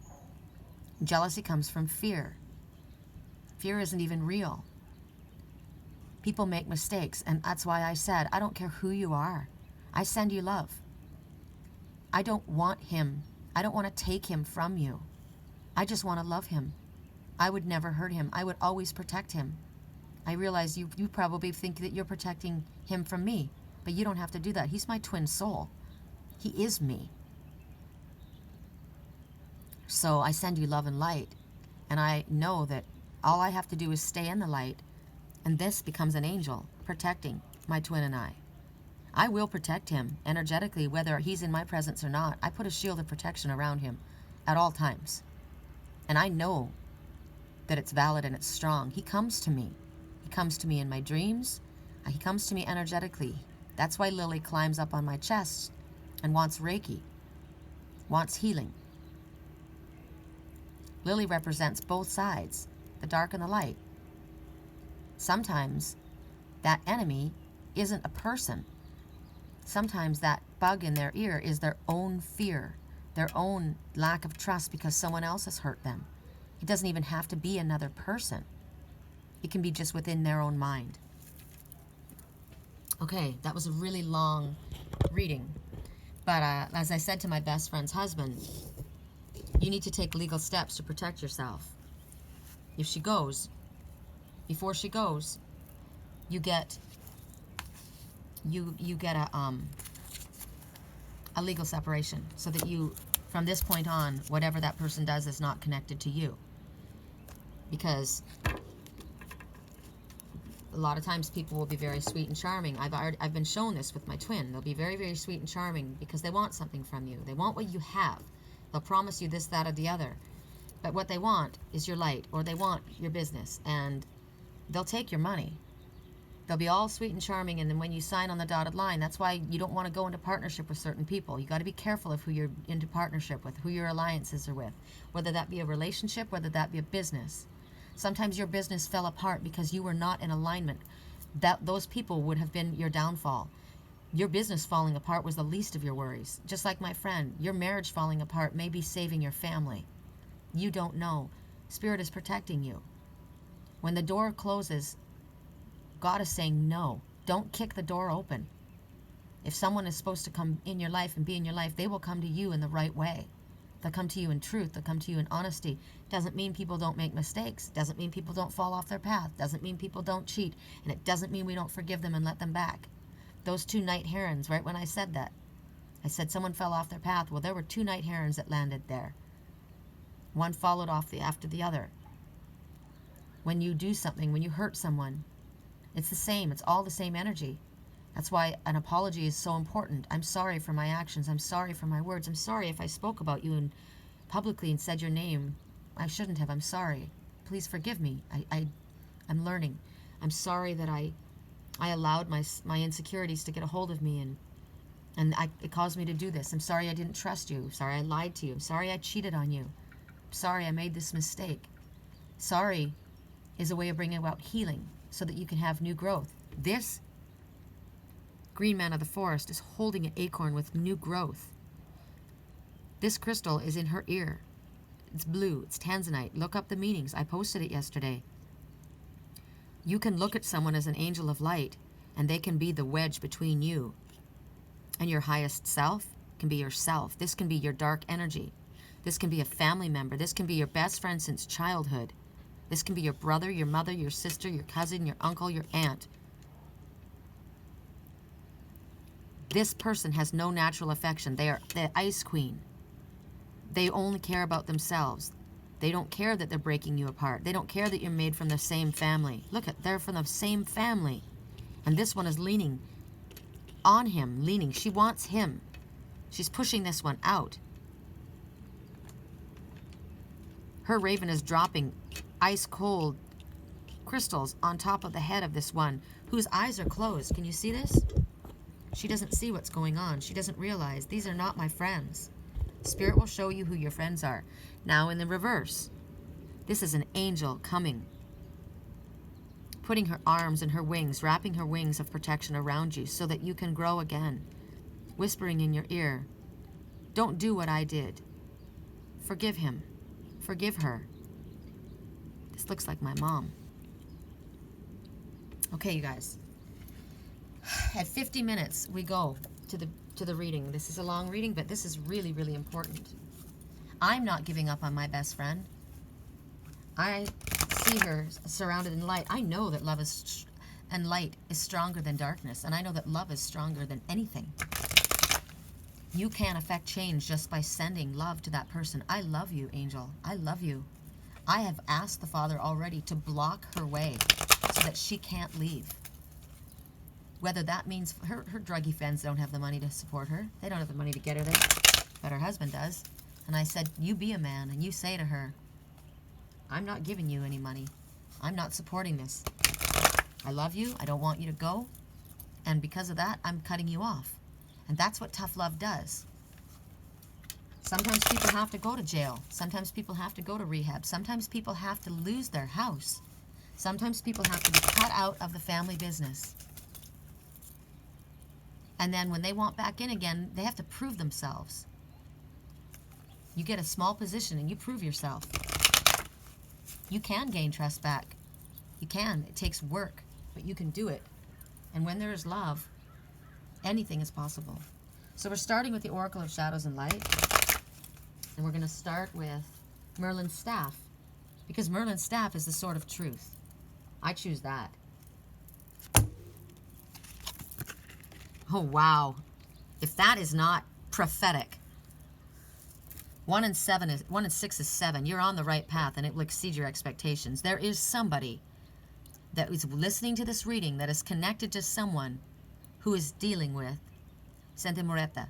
Jealousy comes from fear. Fear isn't even real. People make mistakes, and that's why I said, I don't care who you are. I send you love. I don't want him. I don't want to take him from you. I just want to love him. I would never hurt him. I would always protect him. I realize you probably think that you're protecting him from me, but you don't have to do that. He's my twin soul. He is me. So I send you love and light, and I know that all I have to do is stay in the light, and this becomes an angel protecting my twin and I. I will protect him energetically, whether he's in my presence or not. I put a shield of protection around him at all times. And I know that it's valid and it's strong. He comes to me. He comes to me in my dreams. He comes to me energetically. That's why Lily climbs up on my chest and wants Reiki, wants healing. Lily represents both sides, the dark and the light. Sometimes that enemy isn't a person. Sometimes that bug in their ear is their own fear, their own lack of trust because someone else has hurt them. It doesn't even have to be another person. It can be just within their own mind. Okay, that was a really long reading. But as I said to my best friend's husband, you need to take legal steps to protect yourself. If she goes, before she goes, you get a legal separation, so that you, from this point on, whatever that person does is not connected to you. Because a lot of times people will be very sweet and charming. I've been shown this with my twin. They'll be very, very sweet and charming because they want something from you. They want what you have. They'll promise you this, that, or the other. But what they want is your light, or they want your business, and they'll take your money. They'll be all sweet and charming, and then when you sign on the dotted line, that's why you don't want to go into partnership with certain people. You got to be careful of who you're into partnership with, who your alliances are with, whether that be a relationship, whether that be a business. Sometimes your business fell apart because you were not in alignment. Those people would have been your downfall. Your business falling apart was the least of your worries. Just like my friend, your marriage falling apart may be saving your family. You don't know. Spirit is protecting you. When the door closes, God is saying no. Don't kick the door open. If someone is supposed to come in your life and be in your life, they will come to you in the right way. They'll come to you in truth. They'll come to you in honesty. Doesn't mean people don't make mistakes. Doesn't mean people don't fall off their path. Doesn't mean people don't cheat. And it doesn't mean we don't forgive them and let them back. Those 2 night herons, right when I said that, I said someone fell off their path. Well, there were 2 night herons that landed there. One followed after the other. When you do something, when you hurt someone, it's the same. It's all the same energy. That's why an apology is so important. I'm sorry for my actions. I'm sorry for my words. I'm sorry if I spoke about you publicly and said your name. I shouldn't have. I'm sorry. Please forgive me. I'm learning. I'm sorry that I allowed my insecurities to get a hold of me, and it caused me to do this. I'm sorry I didn't trust you. I'm sorry I lied to you. I'm sorry I cheated on you. I'm sorry I made this mistake. Sorry is a way of bringing about healing so that you can have new growth. This green man of the forest is holding an acorn with new growth. This crystal is in her ear. It's blue. It's tanzanite. Look up the meanings. I posted it yesterday. You can look at someone as an angel of light, and they can be the wedge between you and your highest self. Can be yourself. This can be your dark energy. This can be a family member. This can be your best friend since childhood. This can be your brother, your mother, your sister, your cousin, your uncle, your aunt. This person has no natural affection. They are the ice queen. They only care about themselves. They don't care that they're breaking you apart. They don't care that you're made from the same family. Look, they're from the same family. And this one is leaning on him, leaning. She wants him. She's pushing this one out. Her raven is dropping ice cold crystals on top of the head of this one whose eyes are closed. Can you see this? She doesn't see what's going on. She doesn't realize these are not my friends. Spirit will show you who your friends are. Now in the reverse, This is an angel coming, putting her arms and her wings, wrapping her wings of protection around you so that you can grow again, whispering in your ear, don't do what I did. Forgive him. Forgive her. This looks like my mom. Okay, you guys. At 50 minutes, we go to the reading. This is a long reading, but this is really, really important. I'm not giving up on my best friend. I see her surrounded in light. I know that love is and light is stronger than darkness, and I know that love is stronger than anything. You can affect change just by sending love to that person. I love you, angel. I love you. I have asked the Father already to block her way so that she can't leave. Whether that means her druggy friends don't have the money to support her. They don't have the money to get her there, but her husband does. And I said, you be a man and you say to her, I'm not giving you any money. I'm not supporting this. I love you. I don't want you to go. And because of that, I'm cutting you off. And that's what tough love does. Sometimes people have to go to jail. Sometimes people have to go to rehab. Sometimes people have to lose their house. Sometimes people have to be cut out of the family business. And then when they want back in again, they have to prove themselves. You get a small position and you prove yourself. You can gain trust back. You can. It takes work, but you can do it. And when there is love, anything is possible. So we're starting with the Oracle of Shadows and Light. And we're going to start with Merlin's Staff. Because Merlin's Staff is the sword of truth. I choose that. Oh, wow. If that is not prophetic. 1 and 6 is 7. You're on the right path and it will exceed your expectations. There is somebody that is listening to this reading that is connected to someone who is dealing with Sente Moreta.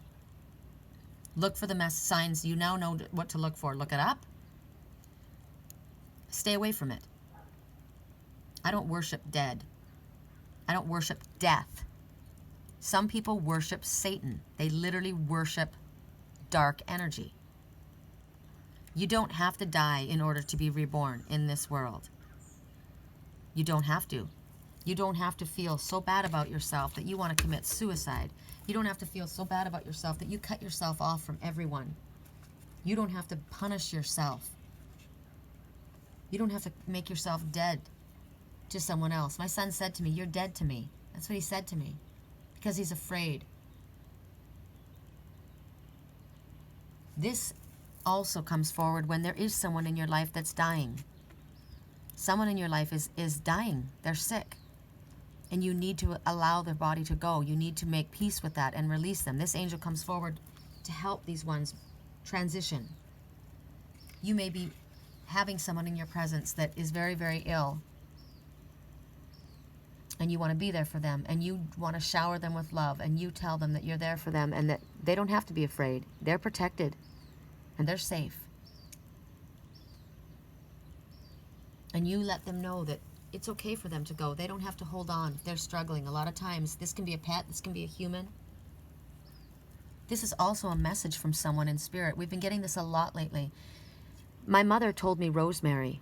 Look for the signs. You now know what to look for. Look it up. Stay away from it. I don't worship dead. I don't worship death. Some people worship Satan. They literally worship dark energy. You don't have to die in order to be reborn in this world. You don't have to. You don't have to feel so bad about yourself that you want to commit suicide. You don't have to feel so bad about yourself that you cut yourself off from everyone. You don't have to punish yourself. You don't have to make yourself dead to someone else. My son said to me, "You're dead to me." That's what he said to me. Because he's afraid. This also comes forward when there is someone in your life that's dying. Someone in your life is dying. They're sick. And you need to allow their body to go. You need to make peace with that and release them. This angel comes forward to help these ones transition. You may be having someone in your presence that is very, very ill. And you want to be there for them. And you want to shower them with love. And you tell them that you're there for them and that they don't have to be afraid. They're protected. And they're safe. And you let them know that it's okay for them to go. They don't have to hold on if they're struggling. A lot of times, this can be a pet, this can be a human. This is also a message from someone in spirit. We've been getting this a lot lately. My mother told me rosemary,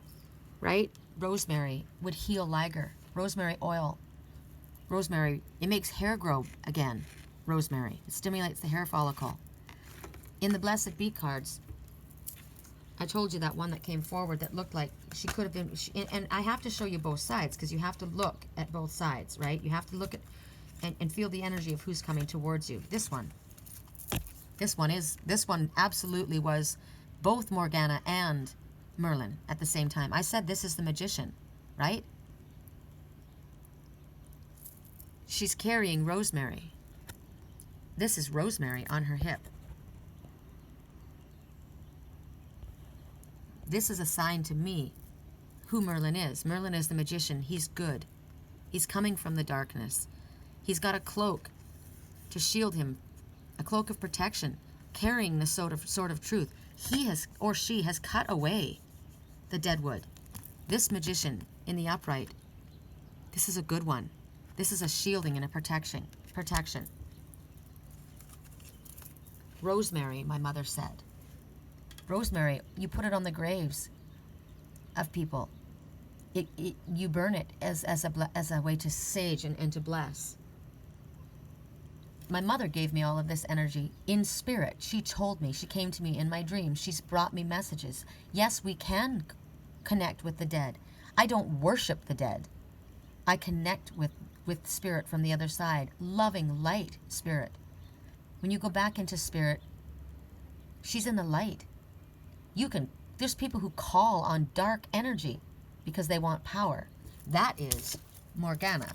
right? Rosemary would heal liger. Rosemary oil. Rosemary, it makes hair grow again. Rosemary. It stimulates the hair follicle. In the Blessed Bee cards, I told you that one that came forward that looked like she could have been, and I have to show you both sides because you have to look at both sides, right? You have to look at and feel the energy of who's coming towards you. This one absolutely was both Morgana and Merlin at the same time. I said this is the magician, right? She's carrying rosemary. This is rosemary on her hip. This is a sign to me who Merlin is. Merlin is the magician. He's good. He's coming from the darkness. He's got a cloak to shield him, a cloak of protection, carrying the sword of truth. He has, or she has, cut away the deadwood. This magician in the upright, this is a good one. This is a shielding and a protection. Rosemary, my mother said. Rosemary, you put it on the graves. of people. You burn it as a way to sage and to bless. My mother gave me all of this energy in spirit. She told me, she came to me in my dreams. She's brought me messages. Yes, we can connect with the dead. I don't worship the dead. I connect with spirit from the other side, loving light spirit. When you go back into spirit, she's in the light. There's people who call on dark energy because they want power. That is Morgana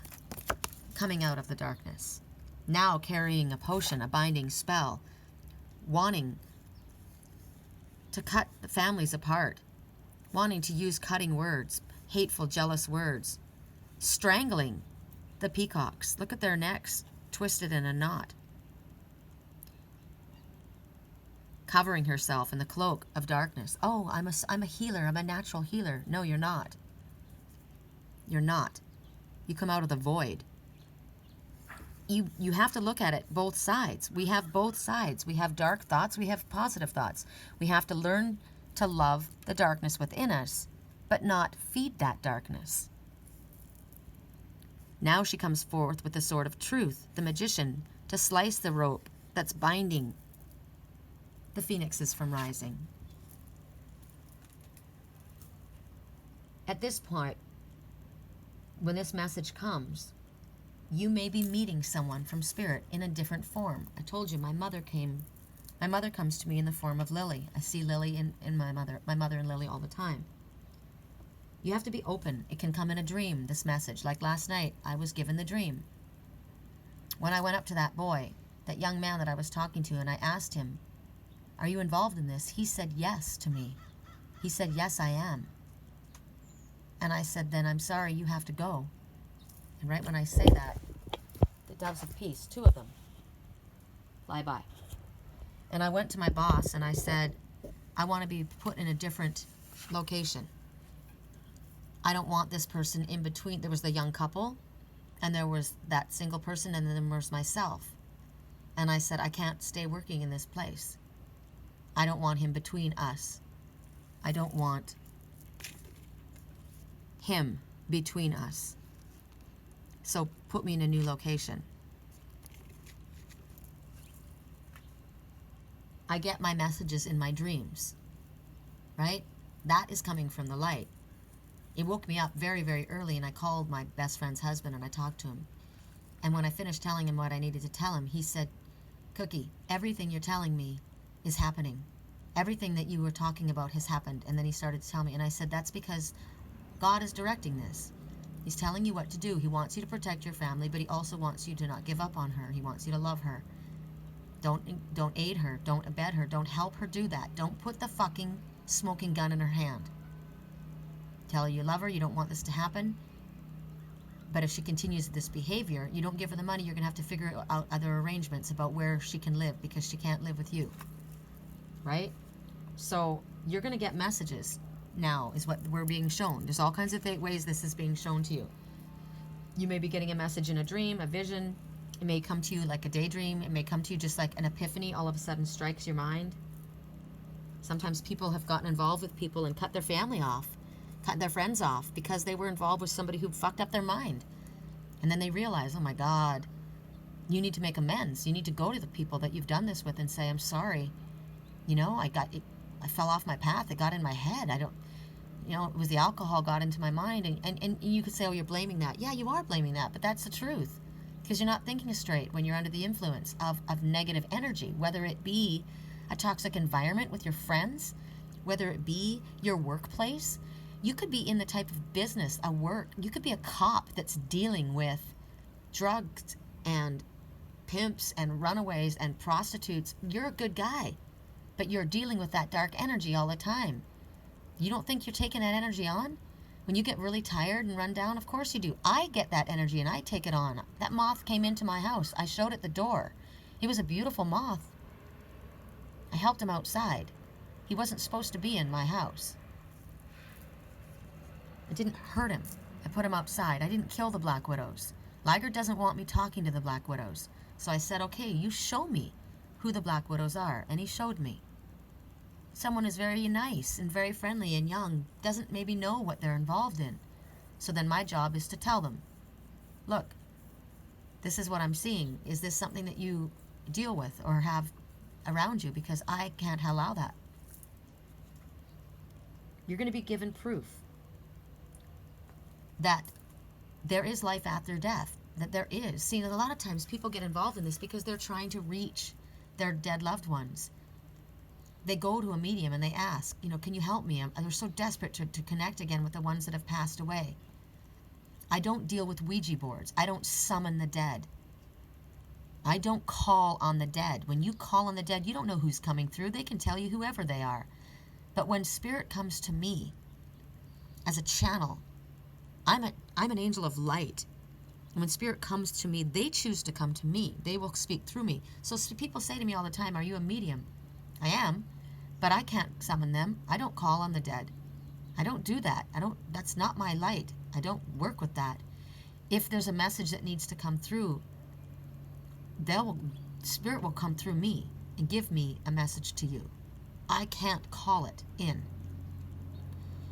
coming out of the darkness. Now carrying a potion, a binding spell, wanting to cut the families apart, wanting to use cutting words, hateful, jealous words, strangling the peacocks. Look at their necks, twisted in a knot. Covering herself in the cloak of darkness. Oh, I'm a healer, I'm a natural healer. No, you're not. You're not. You come out of the void. You have to look at it both sides. We have both sides. We have dark thoughts, we have positive thoughts. We have to learn to love the darkness within us, but not feed that darkness. Now she comes forth with the sword of truth, the magician, to slice the rope that's binding the phoenixes from rising. At this point, when this message comes, you may be meeting someone from spirit in a different form. I told you my mother comes to me in the form of Lily. I see Lily in my mother and Lily all the time. You have to be open. It can come in a dream, this message. Like last night, I was given the dream. When I went up to that boy, that young man that I was talking to, and I asked him, "Are you involved in this?" He said yes to me. He said, "Yes, I am." And I said, "Then I'm sorry, you have to go." And right when I say that, the doves of peace, 2 of them, fly by. And I went to my boss and I said, "I want to be put in a different location. I don't want this person in between." There was the young couple, and there was that single person, and then there was myself. And I said, "I can't stay working in this place. I don't want him between us. I don't want him between us. So put me in a new location." I get my messages in my dreams, right? That is coming from the light. It woke me up very, very early, and I called my best friend's husband and I talked to him. And when I finished telling him what I needed to tell him, he said, "Cookie, everything you're telling me is happening. Everything that you were talking about has happened." And then he started to tell me, and I said, "That's because God is directing this. He's telling you what to do. He wants you to protect your family, but he also wants you to not give up on her. He wants you to love her. Don't aid her. Don't abet her. Don't help her do that. Don't put the fucking smoking gun in her hand. Tell her you love her. You don't want this to happen. But if she continues this behavior, you don't give her the money. You're going to have to figure out other arrangements about where she can live, because she can't live with you." Right? So you're going to get messages now, is what we're being shown. There's all kinds of ways this is being shown to you. You may be getting a message in a dream, a vision. It may come to you like a daydream. It may come to you just like an epiphany all of a sudden strikes your mind. Sometimes people have gotten involved with people and cut their family off, cut their friends off, because they were involved with somebody who fucked up their mind. And then they realize, oh my God, you need to make amends. You need to go to the people that you've done this with and say, "I'm sorry. You know, I fell off my path. It got in my head. It was the alcohol got into my mind." And you could say, "Oh, you're blaming that." Yeah, you are blaming that, but that's the truth. Because you're not thinking straight when you're under the influence of negative energy, whether it be a toxic environment with your friends, whether it be your workplace. You could be in the type of business, you could be a cop that's dealing with drugs and pimps and runaways and prostitutes. You're a good guy, but you're dealing with that dark energy all the time. You don't think you're taking that energy on? When you get really tired and run down, of course you do. I get that energy and I take it on. That moth came into my house. I showed it the door. He was a beautiful moth. I helped him outside. He wasn't supposed to be in my house. I didn't hurt him. I put him outside. I didn't kill the Black Widows. Liger doesn't want me talking to the Black Widows. So I said, "Okay, you show me who the Black Widows are." And he showed me. someone is very nice and very friendly and young, doesn't maybe know what they're involved in. So then my job is to tell them, look, this is what I'm seeing. Is this something that you deal with or have around you? Because I can't allow that. You're going to be given proof that there is life after death, that there is. See, a lot of times people get involved in this because they're trying to reach their dead loved ones. They go to a medium and they ask, can you help me? And they're so desperate to connect again with the ones that have passed away. I don't deal with Ouija boards. I don't summon the dead. I don't call on the dead. When you call on the dead, you don't know who's coming through. They can tell you whoever they are. But when spirit comes to me as a channel, I'm an angel of light. And when spirit comes to me, they choose to come to me. They will speak through me. So people say to me all the time, are you a medium? I am, but I can't summon them. I don't call on the dead. I don't do that. That's not my light. I don't work with that. If there's a message that needs to come through, spirit will come through me and give me a message to you. I can't call it in.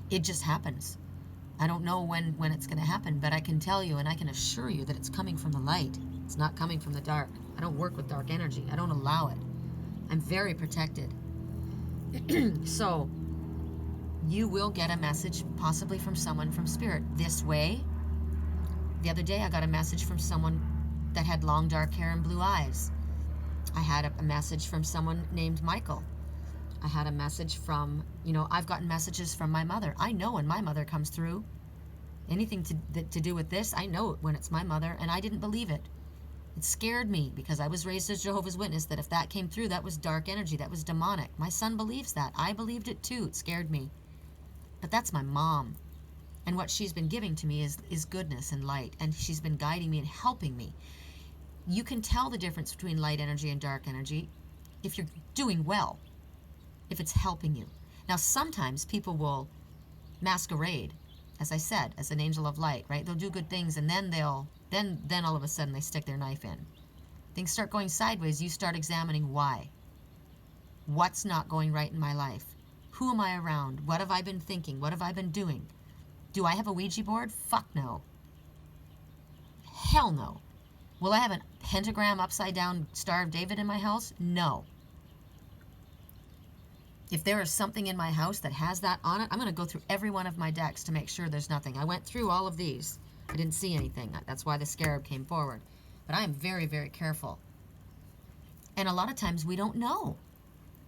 It just happens. I don't know when it's going to happen, but I can tell you and I can assure you that it's coming from the light. It's not coming from the dark. I don't work with dark energy. I don't allow it. I'm very protected. So you will get a message possibly from someone from spirit this way. The other day I got a message from someone that had long dark hair and blue eyes. I had a message from someone named Michael. I had a message from, I've gotten messages from my mother. I know when my mother comes through. Anything to do with this, I know it when it's my mother, and I didn't believe it. It scared me because I was raised as Jehovah's Witness, that if that came through, that was dark energy, that was demonic. My son believes that. I believed it too. It scared me. But that's my mom. And what she's been giving to me is goodness and light, and she's been guiding me and helping me. You can tell the difference between light energy and dark energy if you're doing well, if it's helping you. Now, sometimes people will masquerade, as I said, as an angel of light, right? They'll do good things, and then then all of a sudden they stick their knife in. Things start going sideways. You start examining why. What's not going right in my life? Who am I around? What have I been thinking? What have I been doing? Do I have a Ouija board? Fuck no. Hell no. Will I have a pentagram upside down Star of David in my house? No. If there is something in my house that has that on it, I'm going to go through every one of my decks to make sure there's nothing. I went through all of these. I didn't see anything. That's why the scarab came forward. But I am very, very careful. And a lot of times we don't know.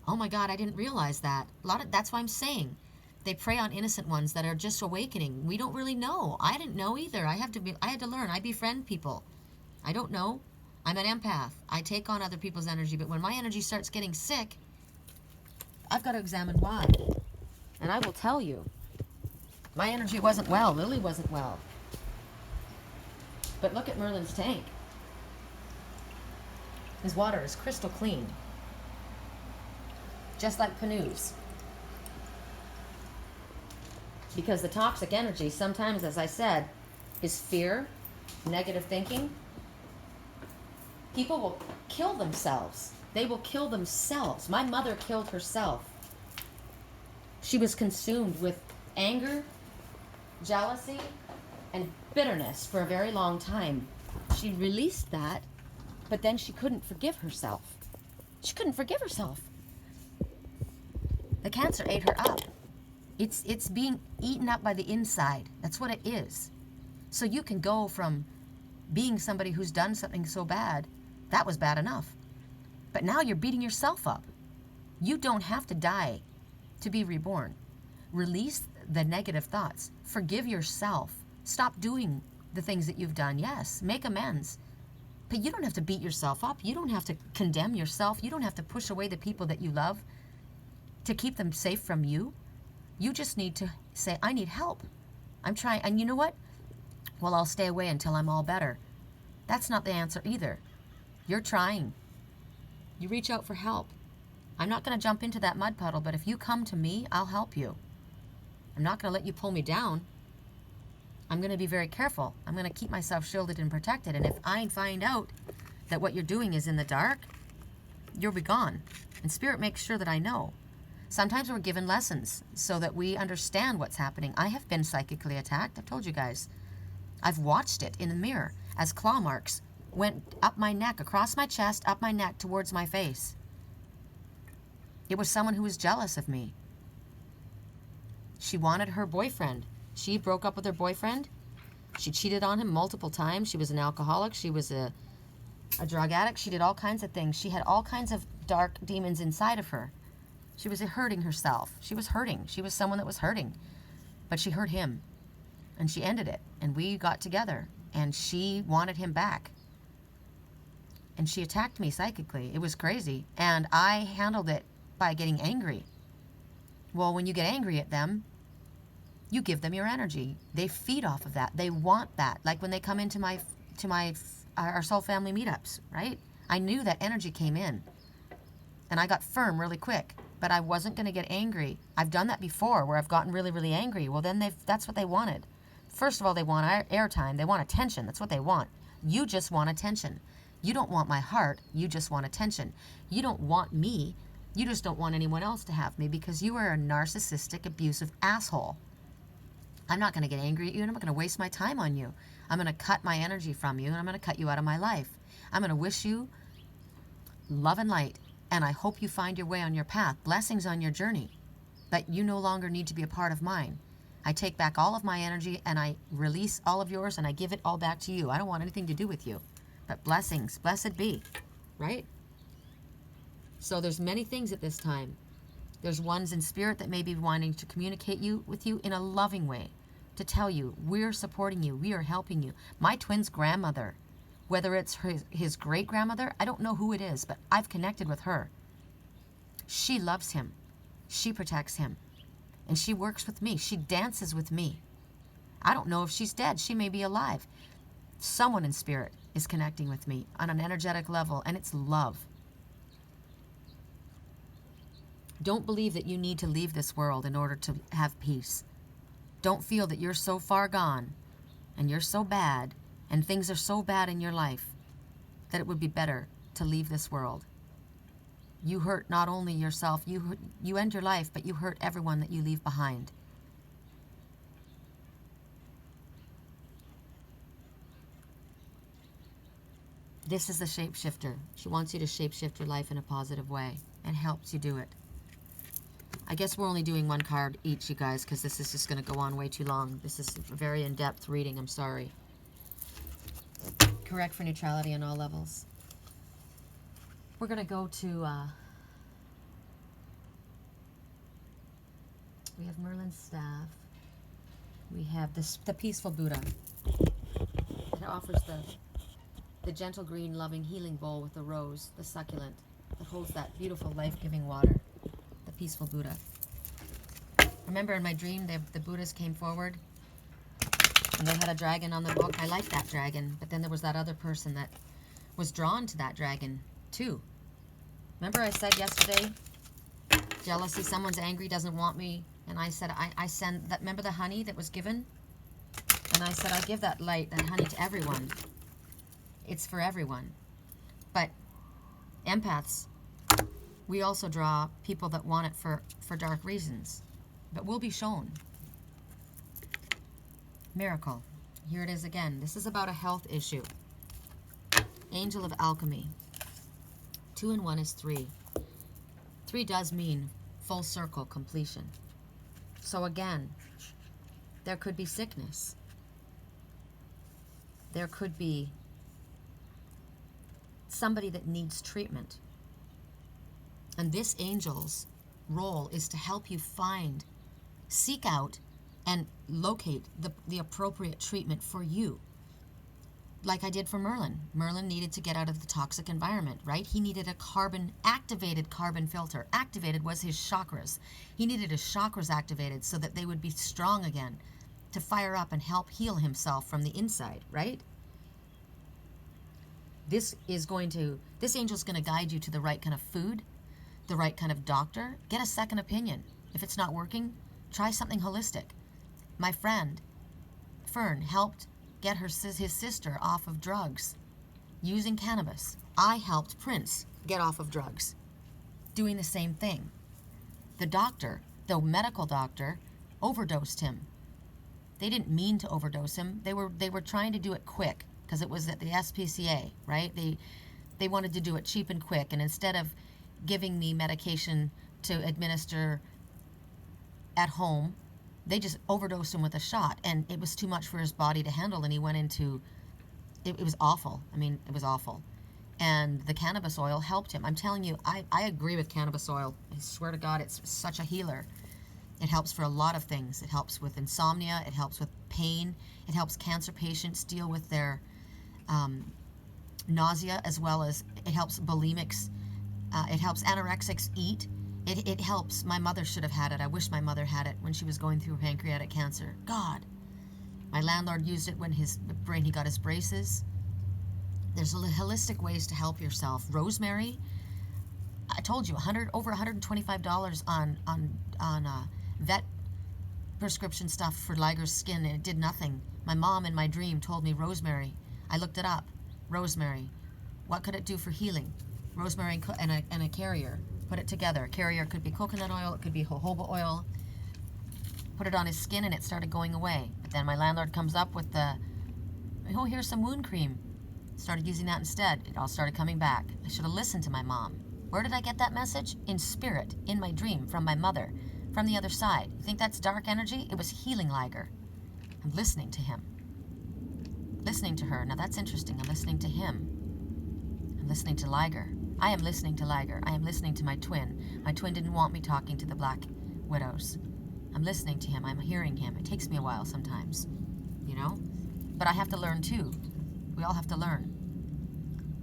Oh my God, I didn't realize that. That's why I'm saying they prey on innocent ones that are just awakening. We don't really know. I didn't know either. I had to learn. I befriend people. I don't know. I'm an empath. I take on other people's energy, but when my energy starts getting sick, I've got to examine why. And I will tell you, my energy wasn't well. Lily wasn't well. But look at Merlin's tank. His water is crystal clean. Just like Panu's. Because the toxic energy, sometimes, as I said, is fear, negative thinking. People will kill themselves. They will kill themselves. My mother killed herself. She was consumed with anger, jealousy, and bitterness for a very long time. She released that, but then she couldn't forgive herself. She couldn't forgive herself. The cancer ate her up. It's being eaten up by the inside. That's what it is. So you can go from being somebody who's done something so bad, that was bad enough. But now you're beating yourself up. You don't have to die to be reborn. Release the negative thoughts. Forgive yourself. Stop doing the things that you've done. Yes, make amends. But you don't have to beat yourself up. You don't have to condemn yourself. You don't have to push away the people that you love to keep them safe from you. You just need to say, I need help. I'm trying. And you know what? Well, I'll stay away until I'm all better. That's not the answer either. You're trying. You reach out for help. I'm not going to jump into that mud puddle, but if you come to me, I'll help you. I'm not going to let you pull me down. I'm going to be very careful. I'm going to keep myself shielded and protected. And if I find out that what you're doing is in the dark, you'll be gone. And Spirit makes sure that I know. Sometimes we're given lessons so that we understand what's happening. I have been psychically attacked. I've told you guys. I've watched it in the mirror as claw marks went up my neck, across my chest, up my neck, towards my face. It was someone who was jealous of me. She wanted her boyfriend. She broke up with her boyfriend. She cheated on him multiple times. She was an alcoholic. She was a drug addict. She did all kinds of things. She had all kinds of dark demons inside of her. She was hurting herself. She was hurting. She was someone that was hurting. But she hurt him. And she ended it. And we got together. And she wanted him back. And she attacked me psychically. It was crazy. And I handled it by getting angry. Well, when you get angry at them, you give them your energy. They feed off of that. They want that. Like when they come into our soul family meetups, right? I knew that energy came in. And I got firm really quick. But I wasn't going to get angry. I've done that before where I've gotten really, really angry. Well, then that's what they wanted. First of all, they want airtime. They want attention. That's what they want. You just want attention. You don't want my heart. You just want attention. You don't want me. You just don't want anyone else to have me because you are a narcissistic, abusive asshole. I'm not going to get angry at you, and I'm not going to waste my time on you. I'm going to cut my energy from you, and I'm going to cut you out of my life. I'm going to wish you love and light, and I hope you find your way on your path. Blessings on your journey. But you no longer need to be a part of mine. I take back all of my energy, and I release all of yours, and I give it all back to you. I don't want anything to do with you. But blessings, blessed be, right? So there's many things at this time. There's ones in spirit that may be wanting to communicate with you in a loving way, to tell you, we're supporting you, we are helping you. My twin's grandmother, whether it's his great-grandmother, I don't know who it is, but I've connected with her. She loves him. She protects him. And she works with me. She dances with me. I don't know if she's dead. She may be alive. Someone in spirit is connecting with me on an energetic level, and it's love. Don't believe that you need to leave this world in order to have peace. Don't feel that you're so far gone and you're so bad and things are so bad in your life that it would be better to leave this world. You hurt not only yourself, you end your life, but you hurt everyone that you leave behind. This is the shapeshifter. She wants you to shapeshift your life in a positive way and helps you do it. I guess we're only doing one card each, you guys, because this is just going to go on way too long. This is a very in-depth reading. I'm sorry. Correct for neutrality on all levels. We're going to go to... we have Merlin's Staff. We have the Peaceful Buddha. It offers the gentle green, loving, healing bowl with the rose, the succulent, that holds that beautiful, life-giving water. The Peaceful Buddha. Remember in my dream, the Buddhas came forward and they had a dragon on the book. I liked that dragon, but then there was that other person that was drawn to that dragon too. Remember I said yesterday, jealousy, someone's angry, doesn't want me, and I said I send that. Remember the honey that was given? And I said I give that light, that honey to everyone. It's for everyone. But empaths, we also draw people that want it for dark reasons. But we'll be shown. Miracle. Here it is again. This is about a health issue. Angel of Alchemy. 2 and 1 is 3. 3 does mean full circle completion. So again, there could be sickness. There could be somebody that needs treatment. And this angel's role is to help you find, seek out, and locate the appropriate treatment for you. Like I did for Merlin. Merlin needed to get out of the toxic environment, right? He needed a activated carbon filter. Activated was his chakras. He needed his chakras activated so that they would be strong again to fire up and help heal himself from the inside, right? This angel's going to guide you to the right kind of food, the right kind of doctor. Get a second opinion. If it's not working, try something holistic. My friend, Fern, helped get his sister off of drugs using cannabis. I helped Prince get off of drugs doing the same thing. The medical doctor, overdosed him. They didn't mean to overdose him. They were trying to do it quick because it was at the SPCA, right? They wanted to do it cheap and quick, and instead of giving me medication to administer at home, they just overdosed him with a shot, and it was too much for his body to handle, and he went into, it was awful. I mean, it was awful. And the cannabis oil helped him. I'm telling you, I agree with cannabis oil. I swear to God, it's such a healer. It helps for a lot of things. It helps with insomnia. It helps with pain. It helps cancer patients deal with their nausea, as well as it helps bulimics. It helps anorexics eat. It helps. My mother should have had it. I wish my mother had it when she was going through pancreatic cancer. God. My landlord used it when he got his braces. There's holistic ways to help yourself. Rosemary, I told you, over $125 on vet prescription stuff for Liger's skin, and it did nothing. My mom in my dream told me rosemary. I looked it up. Rosemary. What could it do for healing? Rosemary and a carrier. Put it together. A carrier could be coconut oil. It could be jojoba oil. Put it on his skin, and it started going away. But then my landlord comes up with here's some wound cream. Started using that instead. It all started coming back. I should have listened to my mom. Where did I get that message? In spirit, in my dream, from my mother, from the other side. You think that's dark energy? It was healing Liger. I'm listening to him. Listening to her. Now that's interesting. I'm listening to him. I'm listening to Liger. I am listening to Liger. I am listening to my twin. My twin didn't want me talking to the Black Widows. I'm listening to him. I'm hearing him. It takes me a while sometimes, But I have to learn too. We all have to learn.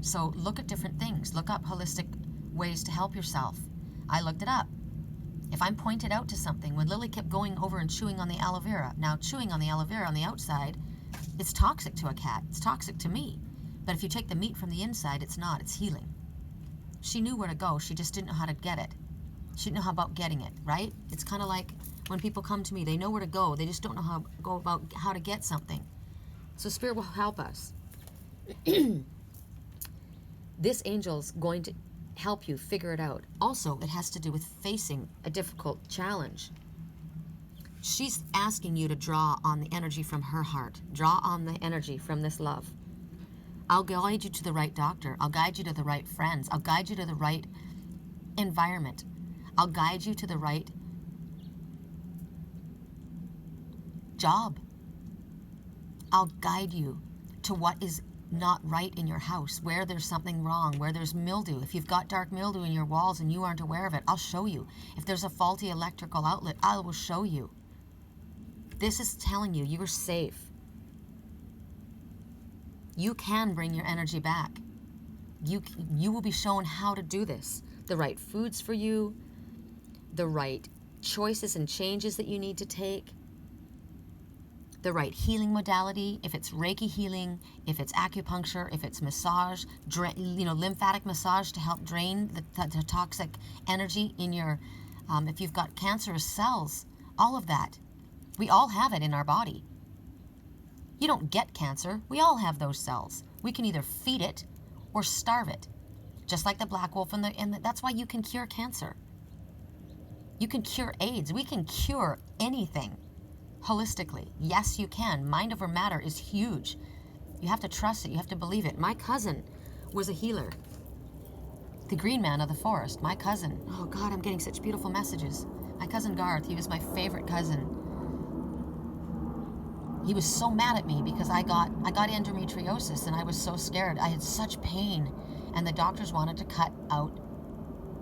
So look at different things. Look up holistic ways to help yourself. I looked it up. If I'm pointed out to something, when Lily kept going over and chewing on the aloe vera, now chewing on the aloe vera on the outside, it's toxic to a cat. It's toxic to me. But if you take the meat from the inside, it's not. It's healing. She knew where to go. She just didn't know how to get it. She didn't know how about getting it, right? It's kind of like when people come to me, they know where to go. They just don't know how to get something. So Spirit will help us. This angel's going to help you figure it out. Also, it has to do with facing a difficult challenge. She's asking you to draw on the energy from her heart. Draw on the energy from this love. I'll guide you to the right doctor. I'll guide you to the right friends. I'll guide you to the right environment. I'll guide you to the right job. I'll guide you to what is not right in your house, where there's something wrong, where there's mildew. If you've got dark mildew in your walls and you aren't aware of it, I'll show you. If there's a faulty electrical outlet, I will show you. This is telling you you're safe. You can bring your energy back. You will be shown how to do this. The right foods for you, the right choices and changes that you need to take, the right healing modality, if it's Reiki healing, if it's acupuncture, if it's massage, lymphatic massage to help drain the toxic energy in your, if you've got cancerous cells, all of that. We all have it in our body. You don't get cancer. We all have those cells. We can either feed it or starve it, just like the black wolf, and that's why you can cure cancer. You can cure AIDS. We can cure anything. Holistically. Yes, you can. Mind over matter is huge. You have to trust it. You have to believe it. My cousin was a healer. The green man of the forest. My cousin. Oh, God, I'm getting such beautiful messages. My cousin Garth, he was my favorite cousin. He was so mad at me because I got endometriosis, and I was so scared. I had such pain, and the doctors wanted to cut out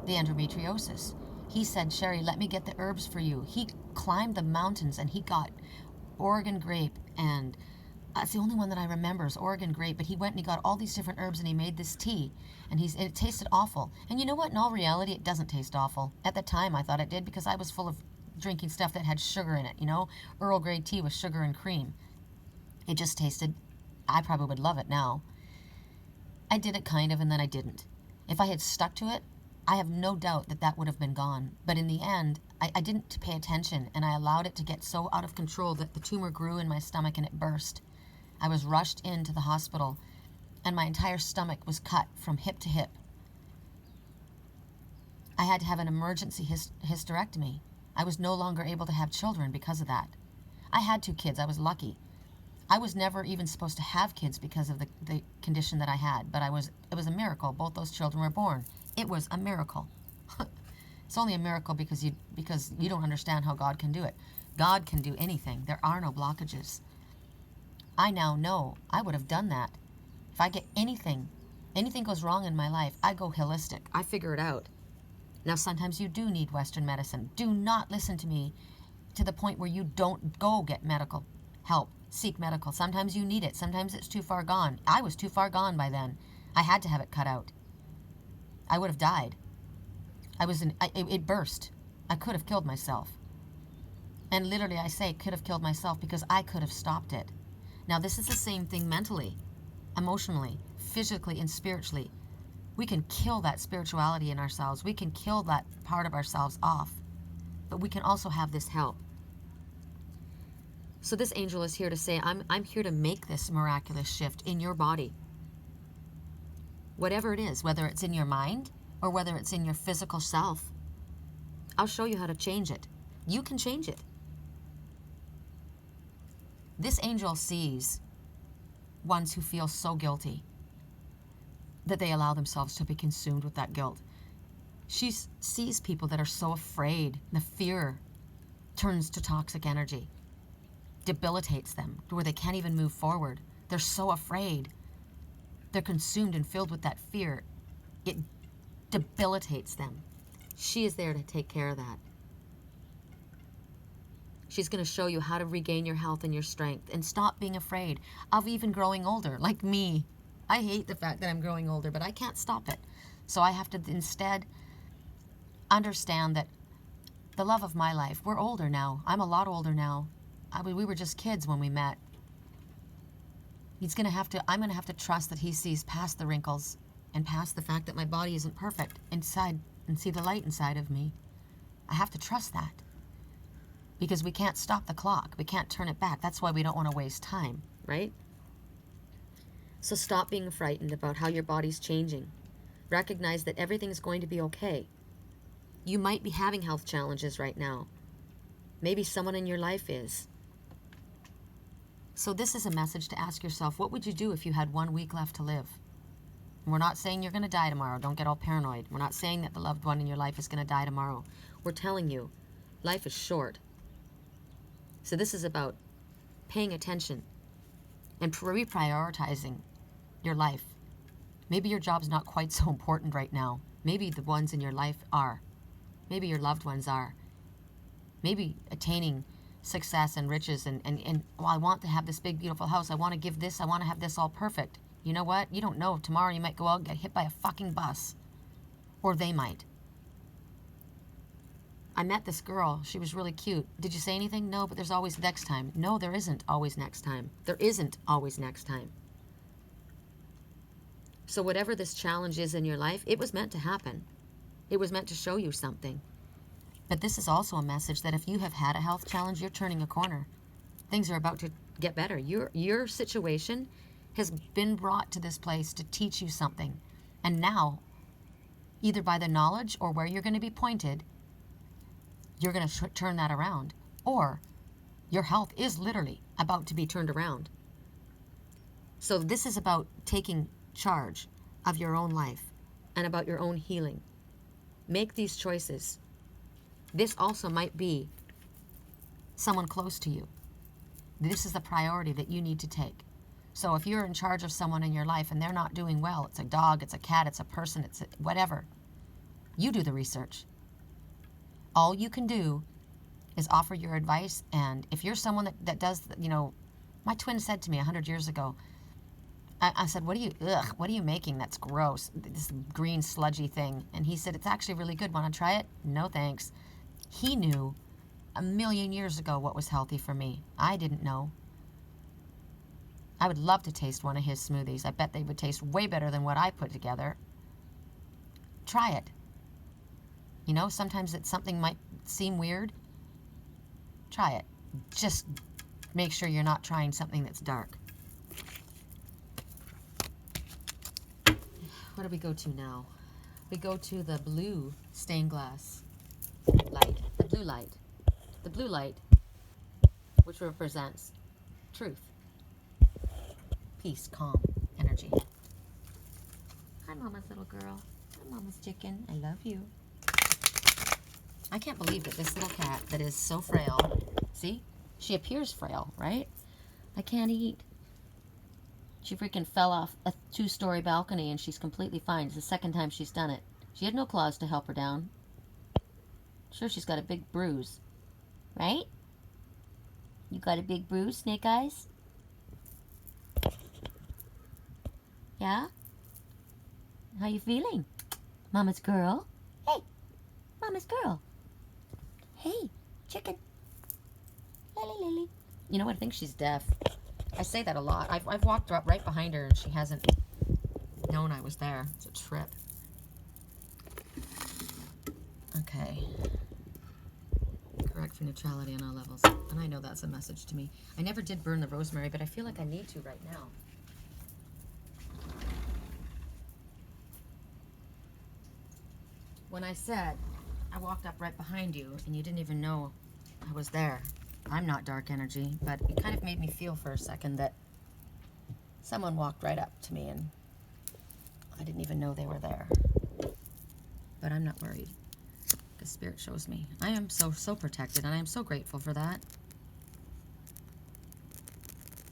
the endometriosis. He said, Sherry, let me get the herbs for you. He climbed the mountains and he got Oregon grape, and it's the only one that I remember is Oregon grape, but he went and he got all these different herbs and he made this tea, and it tasted awful. And you know what? In all reality, it doesn't taste awful. At the time, I thought it did because I was full of drinking stuff that had sugar in it, Earl Grey tea with sugar and cream. It just tasted, I probably would love it now. I did it kind of, and then I didn't. If I had stuck to it, I have no doubt that would have been gone. But in the end, I didn't pay attention, and I allowed it to get so out of control that the tumor grew in my stomach and it burst. I was rushed into the hospital, and my entire stomach was cut from hip to hip. I had to have an emergency hysterectomy. I was no longer able to have children because of that. I had 2 kids. I was lucky. I was never even supposed to have kids because of the condition that I had, but it was a miracle. Both those children were born. It was a miracle. It's only a miracle because you don't understand how God can do it. God can do anything. There are no blockages. I now know I would have done that. If I get anything goes wrong in my life, I go holistic. I figure it out. Now, sometimes you do need Western medicine. Do not listen to me to the point where you don't go get medical help. Seek medical. Sometimes you need it. Sometimes it's too far gone. I was too far gone by then. I had to have it cut out. I would have died. It burst. I could have killed myself. And literally I say could have killed myself because I could have stopped it. Now this is the same thing mentally, emotionally, physically, and spiritually. We can kill that spirituality in ourselves. We can kill that part of ourselves off. But we can also have this help. So this angel is here to say, I'm here to make this miraculous shift in your body. Whatever it is, whether it's in your mind or whether it's in your physical self, I'll show you how to change it. You can change it. This angel sees ones who feel so guilty that they allow themselves to be consumed with that guilt. She sees people that are so afraid. The fear turns to toxic energy, debilitates them to where they can't even move forward. They're so afraid. They're consumed and filled with that fear. It debilitates them. She is there to take care of that. She's going to show you how to regain your health and your strength and stop being afraid of even growing older, like me. I hate the fact that I'm growing older, but I can't stop it. So I have to instead understand that the love of my life, we're older now. I'm a lot older now. We were just kids when we met. I'm going to have to trust that he sees past the wrinkles and past the fact that my body isn't perfect inside and see the light inside of me. I have to trust that. Because we can't stop the clock. We can't turn it back. That's why we don't want to waste time, right? So stop being frightened about how your body's changing. Recognize that everything's going to be okay. You might be having health challenges right now. Maybe someone in your life is. So this is a message to ask yourself, what would you do if you had 1 week left to live? And we're not saying you're going to die tomorrow. Don't get all paranoid. We're not saying that the loved one in your life is going to die tomorrow. We're telling you, life is short. So this is about paying attention and reprioritizing your life. Maybe your job's not quite so important right now. Maybe the ones in your life are. Maybe your loved ones are. Maybe attaining success and riches and well, I want to have this big, beautiful house. I want to give this. I want to have this all perfect. You know what? You don't know. Tomorrow you might go out and get hit by a fucking bus. Or they might. I met this girl. She was really cute. Did you say anything? No, but there's always next time. No, there isn't always next time. There isn't always next time. So whatever this challenge is in your life, it was meant to happen. It was meant to show you something. But this is also a message that if you have had a health challenge, you're turning a corner. Things are about to get better. Your situation has been brought to this place to teach you something. And now, either by the knowledge or where you're going to be pointed, you're going to turn that around. Or your health is literally about to be turned around. So this is about taking charge of your own life and about your own healing. Make these choices. This also might be someone close to you. This is the priority that you need to take. So if you're in charge of someone in your life and they're not doing well, it's a dog, it's a cat, it's a person, it's whatever, you do the research. All you can do is offer your advice. And if you're someone that does, my twin said to me 100 years ago, I said, what are you making? That's gross. This green sludgy thing. And he said, it's actually really good. Want to try it? No, thanks. He knew 1,000,000 years ago what was healthy for me. I didn't know. I would love to taste one of his smoothies. I bet they would taste way better than what I put together. Try it. Sometimes something might seem weird. Try it. Just make sure you're not trying something that's dark. What do we go to now? we go to the blue stained glass light, the blue light. The blue light, which represents truth, peace, calm, energy. Hi, Mama's little girl. Hi, Mama's chicken. I love you. I can't believe that this little cat that is so frail, see? She appears frail, right? I can't eat. She freaking fell off a 2-story balcony and she's completely fine. It's the second time she's done it. She had no claws to help her down. Sure, she's got a big bruise. Right? You got a big bruise, Snake Eyes? Yeah? How you feeling? Mama's girl? Hey! Mama's girl! Hey, chicken! Lily, Lily. You know what? I think she's deaf. I say that a lot. I've walked up right behind her and she hasn't known I was there. It's a trip. Okay. Correct for neutrality on all levels. And I know that's a message to me. I never did burn the rosemary, but I feel like I need to right now. When I said I walked up right behind you and you didn't even know I was there, I'm not dark energy, but it kind of made me feel for a second that someone walked right up to me and I didn't even know they were there. But I'm not worried. The Spirit shows me. I am so protected, and I am so grateful for that.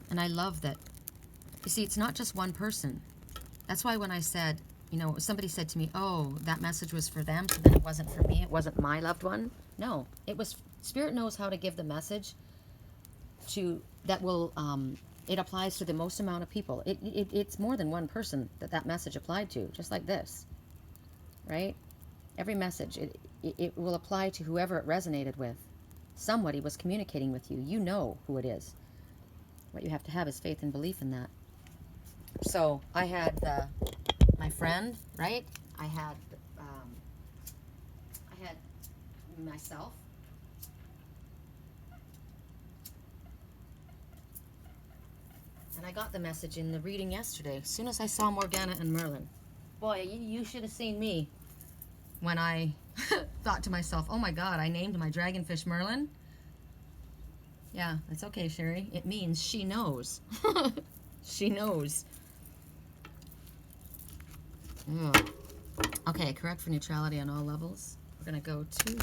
And I love that. You see, it's not just one person. That's why when I said, you know, somebody said to me, oh, that message was for them, so then it wasn't for me, it wasn't my loved one. No, it was, Spirit knows how to give the message to, that will, it applies to the most amount of people. It's more than one person that message applied to, just like this, right? Every message, it will apply to whoever it resonated with. Somebody was communicating with you. You know who it is. What you have to have is faith and belief in that. So I had my friend, right? I had myself. And I got the message in the reading yesterday. As soon as I saw Morgana and Merlin. Boy, you should have seen me when I thought to myself, oh my God, I named my dragonfish Merlin. Yeah, that's okay, Sherry. It means she knows. She knows. Ugh. Okay, correct for neutrality on all levels. We're going to go to,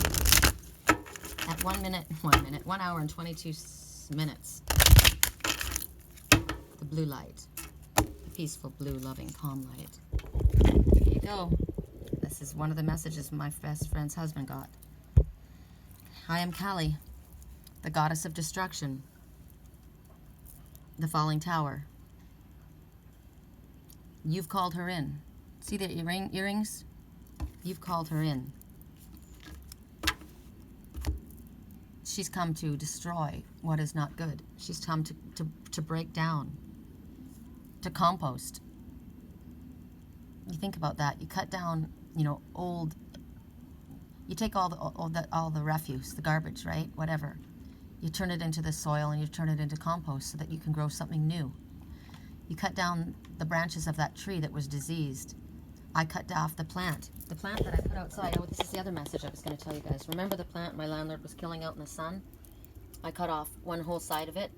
at 1 hour and 22 minutes, the blue light, the peaceful, blue, loving, calm light. Here you go. This is one of the messages my best friend's husband got. I am Kali, the goddess of destruction, the falling tower. You've called her in. See the earrings? You've called her in. She's come to destroy what is not good. She's come to break down, to compost. You think about that. You cut down, you know, old. You take all the refuse, the garbage, right? Whatever. You turn it into the soil and you turn it into compost so that you can grow something new. You cut down the branches of that tree that was diseased. I cut off the plant that I put outside. Oh, this is the other message I was going to tell you guys. Remember the plant my landlord was killing out in the sun? I cut off one whole side of it.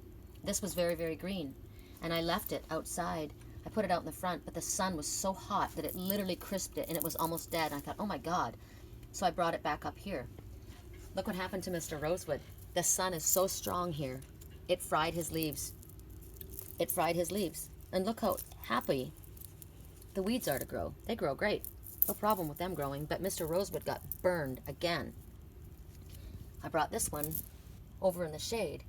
This was very, very green. And I left it outside. I put it out in the front, but the sun was so hot that it literally crisped it and it was almost dead. And I thought, oh my God. So I brought it back up here. Look what happened to Mr. Rosewood. The sun is so strong here. It fried his leaves. It fried his leaves. And look how happy the weeds are to grow. They grow great. No problem with them growing, but Mr. Rosewood got burned again. I brought this one over in the shade.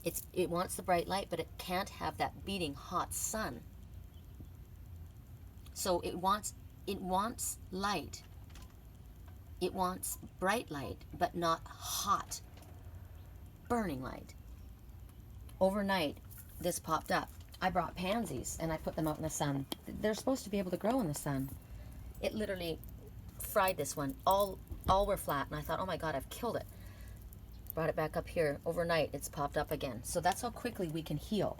It wants the bright light, but it can't have that beating hot sun. So it wants light. It wants bright light, but not hot, burning light. Overnight, this popped up. I brought pansies and I put them out in the sun. They're supposed to be able to grow in the sun. It literally fried this one. All were flat, and I thought, oh my God, I've killed it. Brought it back up here. Overnight, it's popped up again. So that's how quickly we can heal.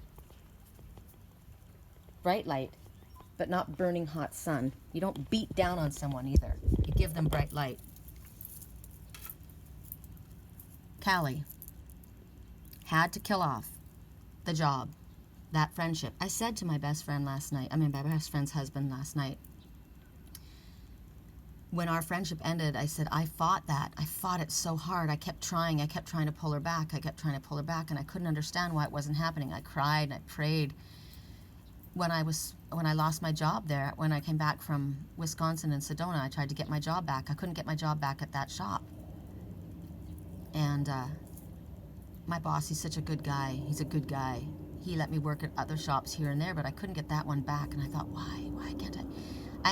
Bright light but not burning hot sun. You don't beat down on someone either. You give them bright light. Callie had to kill off the job, that friendship. I said to my best friend last night, my best friend's husband last night, when our friendship ended, I said, I fought that. I fought it so hard. I kept trying to pull her back. And I couldn't understand why it wasn't happening. I cried and I prayed. When I lost my job there, when I came back from Wisconsin and Sedona, I tried to get my job back. I couldn't get my job back at that shop. And my boss, he's such a good guy. He's a good guy. He let me work at other shops here and there, but I couldn't get that one back. And I thought, why can't I?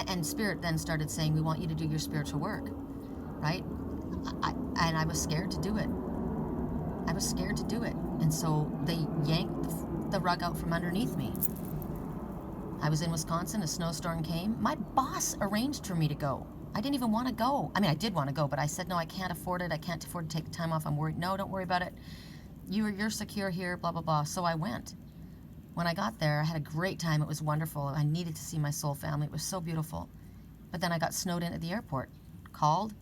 And Spirit then started saying, we want you to do your spiritual work, right? And I was scared to do it. And so they yanked the rug out from underneath me. I was in Wisconsin, a snowstorm came. My boss arranged for me to go. I didn't even want to go. I mean, I did want to go, but I said, no, I can't afford it. I can't afford to take the time off. I'm worried. No, don't worry about it. You're secure here, blah, blah, blah. So I went. When I got there, I had a great time. It was wonderful. I needed to see my soul family. It was so beautiful. But then I got snowed in at the airport. Called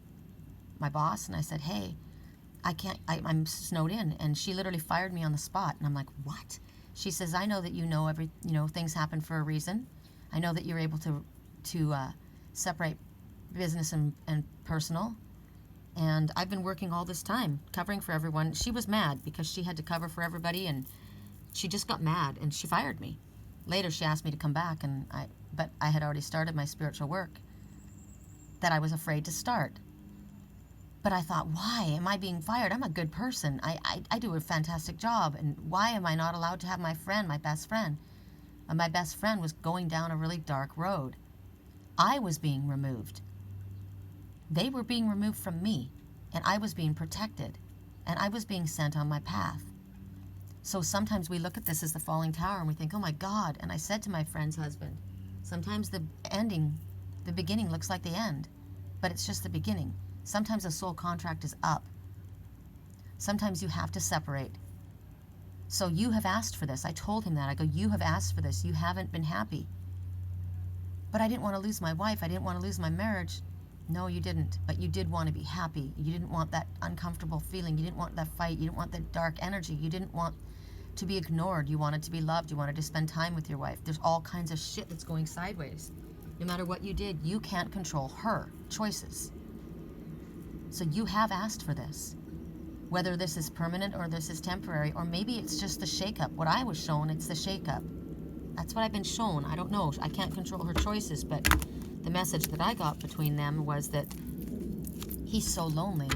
my boss, and I said, hey, I'm snowed in. And she literally fired me on the spot. And I'm like, what? She says, I know that things happen for a reason. I know that you're able to separate business and personal. And I've been working all this time, covering for everyone. She was mad because she had to cover for everybody, and she just got mad and she fired me. Later, she asked me to come back, but I had already started my spiritual work that I was afraid to start. But I thought, why am I being fired? I'm a good person. I do a fantastic job. And why am I not allowed to have my best friend? And my best friend was going down a really dark road. I was being removed. They were being removed from me, and I was being protected, and I was being sent on my path. So sometimes we look at this as the falling tower and we think, oh my God. And I said to my friend's husband, sometimes the beginning looks like the end, but it's just the beginning. Sometimes a soul contract is up. Sometimes you have to separate. So you have asked for this. I told him that. I go, you have asked for this. You haven't been happy. But I didn't want to lose my wife. I didn't want to lose my marriage. No, you didn't. But you did want to be happy. You didn't want that uncomfortable feeling. You didn't want that fight. You didn't want that dark energy. You didn't want to be ignored. You wanted to be loved. You wanted to spend time with your wife. There's all kinds of shit that's going sideways. No matter what you did, you can't control her choices. So you have asked for this. Whether this is permanent or this is temporary, or maybe it's just the shakeup. What I was shown, it's the shakeup. That's what I've been shown. I don't know. I can't control her choices, but the message that I got between them was that he's so lonely.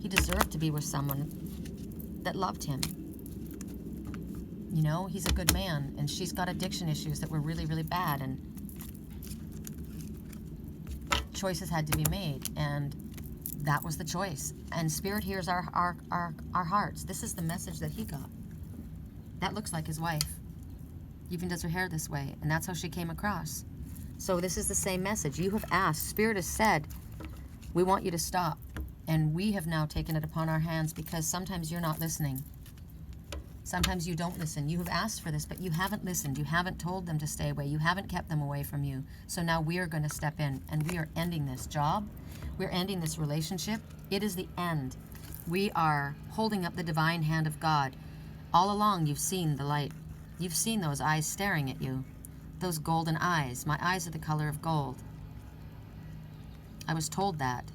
He deserved to be with someone that loved him. You know, he's a good man, and she's got addiction issues that were really, really bad, and choices had to be made, and that was the choice. And Spirit hears our hearts. This is the message that he got. That looks like his wife. Even does her hair this way, and that's how she came across. So this is the same message. You have asked. Spirit has said, we want you to stop. And we have now taken it upon our hands because sometimes you're not listening. Sometimes you don't listen. You have asked for this, but you haven't listened. You haven't told them to stay away. You haven't kept them away from you. So now we are going to step in, and we are ending this job. We're ending this relationship. It is the end. We are holding up the divine hand of God. All along, you've seen the light. You've seen those eyes staring at you. Those golden eyes. My eyes are the color of gold. I was told that.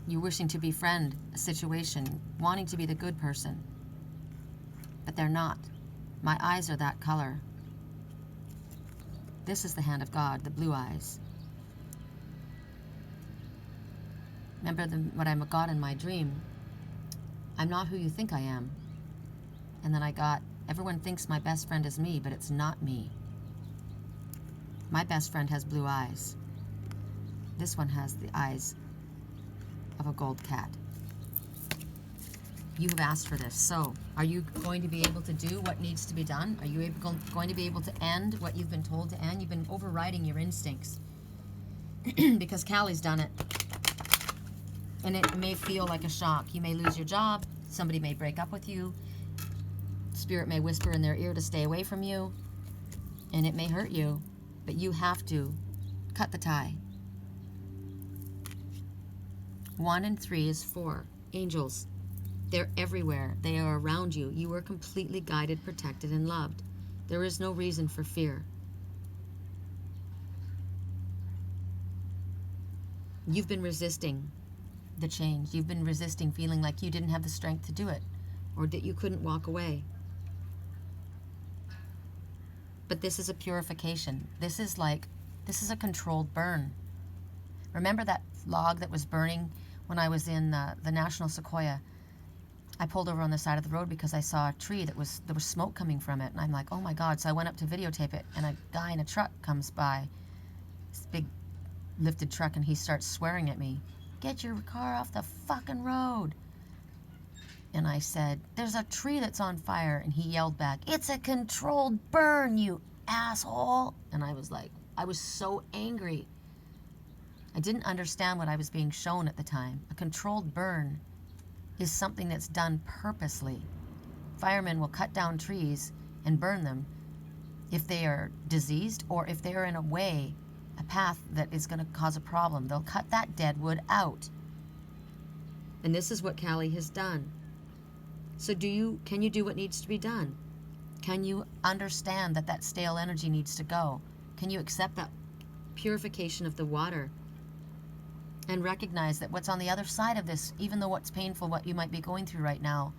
You're wishing to befriend a situation, wanting to be the good person. But they're not. My eyes are that color. This is the hand of God, the blue eyes. Remember what I got in my dream? I'm not who you think I am. And then I got, everyone thinks my best friend is me, but it's not me. My best friend has blue eyes. This one has the eyes of a gold cat. You have asked for this. So, are you going to be able to do what needs to be done? Are you going to be able to end what you've been told to end? You've been overriding your instincts. Because Callie's done it. And it may feel like a shock. You may lose your job. Somebody may break up with you. Spirit may whisper in their ear to stay away from you. And it may hurt you. But you have to cut the tie. 1 and 3 is 4. Angels. They're everywhere. They are around you. You are completely guided, protected, and loved. There is no reason for fear. You've been resisting the change. You've been resisting feeling like you didn't have the strength to do it, or that you couldn't walk away. But this is a purification. This is a controlled burn. Remember that log that was burning when I was in the National Sequoia? I pulled over on the side of the road because I saw a tree there was smoke coming from it. And I'm like, oh my God. So I went up to videotape it, and a guy in a truck comes by, this big lifted truck, and he starts swearing at me. Get your car off the fucking road. And I said, there's a tree that's on fire. And he yelled back, it's a controlled burn, you asshole. And I was so angry. I didn't understand what I was being shown at the time. A controlled burn is something that's done purposely. Firemen will cut down trees and burn them if they are diseased, or if they are in a path that is going to cause a problem. They'll cut that dead wood out. And this is what Callie has done. So can you do what needs to be done? Can you understand that stale energy needs to go? Can you accept that purification of the water and recognize that what's on the other side of this, even though what's painful, what you might be going through right now,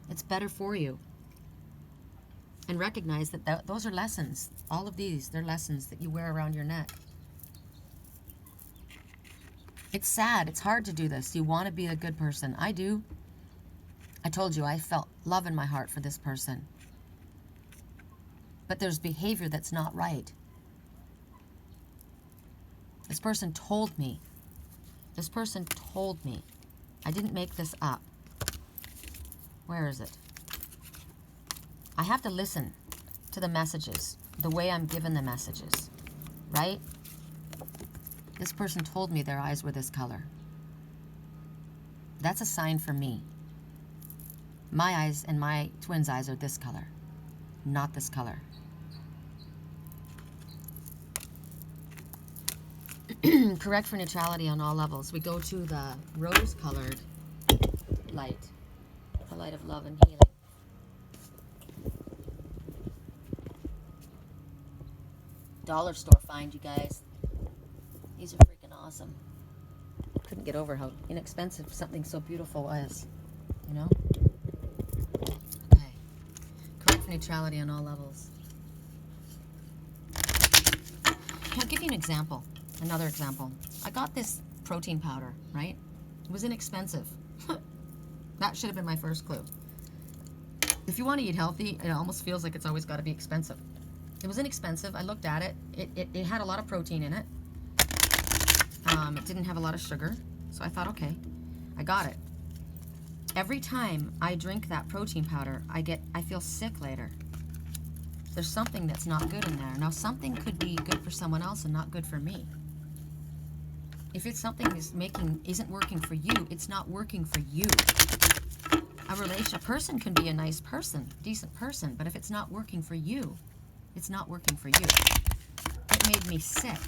it's better for you? And recognize that those are lessons. All of these, they're lessons that you wear around your neck. It's sad. It's hard to do this. You want to be a good person. I do. I told you I felt love in my heart for this person. But there's behavior that's not right. This person told me. This person told me. I didn't make this up. Where is it? I have to listen to the messages, the way I'm given the messages, right? This person told me their eyes were this color. That's a sign for me. My eyes and my twins' eyes are this color, not this color. Correct for neutrality on all levels. We go to the rose-colored light, the light of love and healing. Dollar store find, you guys. These are freaking awesome. Couldn't get over how inexpensive something so beautiful was, you know? Okay. Correct for neutrality on all levels. I'll give you an example. Another example. I got this protein powder, right? It was inexpensive. That should have been my first clue. If you want to eat healthy, it almost feels like it's always got to be expensive. It was inexpensive. I looked at it. It had a lot of protein in it. It didn't have a lot of sugar. So I thought, okay, I got it. Every time I drink that protein powder, I feel sick later. There's something that's not good in there. Now, something could be good for someone else and not good for me. If it's something isn't working for you, it's not working for you. A person can be a nice person, decent person, but if it's not working for you, it's not working for you. It made me sick.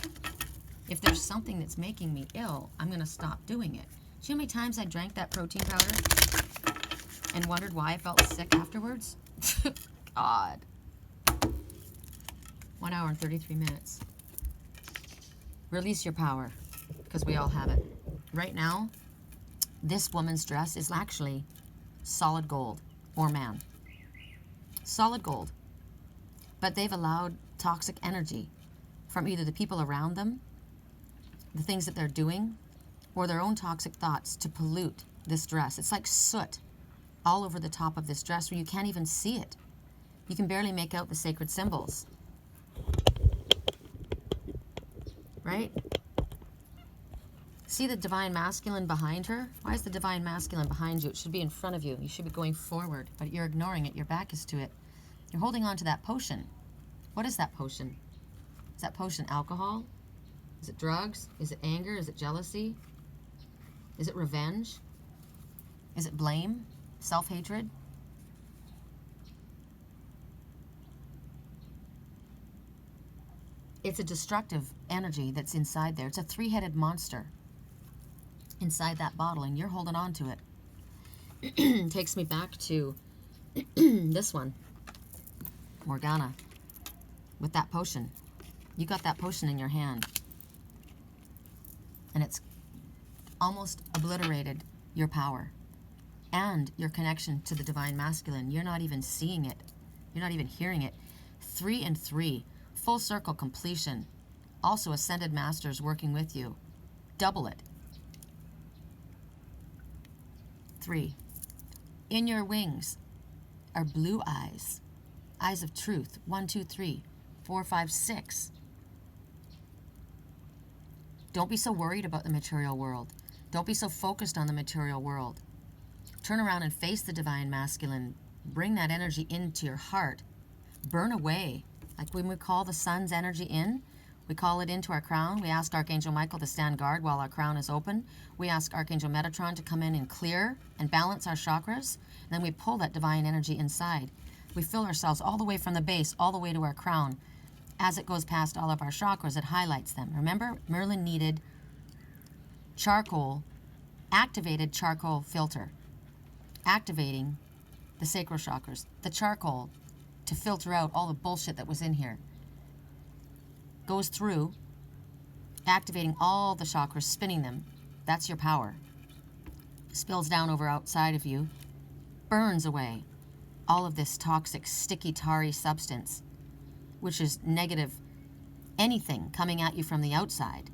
If there's something that's making me ill, I'm going to stop doing it. Do you know how many times I drank that protein powder and wondered why I felt sick afterwards? God. 1 hour and 33 minutes. Release your power, because we all have it. Right now, this woman's dress is actually solid gold, or man. Solid gold. But they've allowed toxic energy from either the people around them, the things that they're doing, or their own toxic thoughts to pollute this dress. It's like soot all over the top of this dress where you can't even see it. You can barely make out the sacred symbols. Right? See the divine masculine behind her? Why is the divine masculine behind you? It should be in front of you. You should be going forward, but you're ignoring it. Your back is to it. You're holding on to that potion. What is that potion? Is that potion alcohol? Is it drugs? Is it anger? Is it jealousy? Is it revenge? Is it blame? Self-hatred? It's a destructive energy that's inside there. It's a three-headed monster inside that bottle, and you're holding on to it. Takes me back to this one, Morgana, with that potion. You got that potion in your hand, and it's almost obliterated your power and your connection to the divine masculine. You're not even seeing it. You're not even hearing it. 3 and 3, full circle completion. Also ascended masters working with you. Double it. 3. In your wings are blue eyes. Eyes of truth. 1, 2, 3, 4, 5, 6. Don't be so worried about the material world. Don't be so focused on the material world. Turn around and face the divine masculine. Bring that energy into your heart. Burn away. Like when we call the sun's energy in, we call it into our crown. We ask Archangel Michael to stand guard while our crown is open. We ask Archangel Metatron to come in and clear and balance our chakras. And then we pull that divine energy inside. We fill ourselves all the way from the base, all the way to our crown. As it goes past all of our chakras, it highlights them. Remember, Merlin needed charcoal, activated charcoal filter, activating the sacral chakras, the charcoal to filter out all the bullshit that was in here. Goes through, activating all the chakras, spinning them. That's your power. Spills down over outside of you, burns away all of this toxic, sticky, tarry substance, which is negative, anything coming at you from the outside,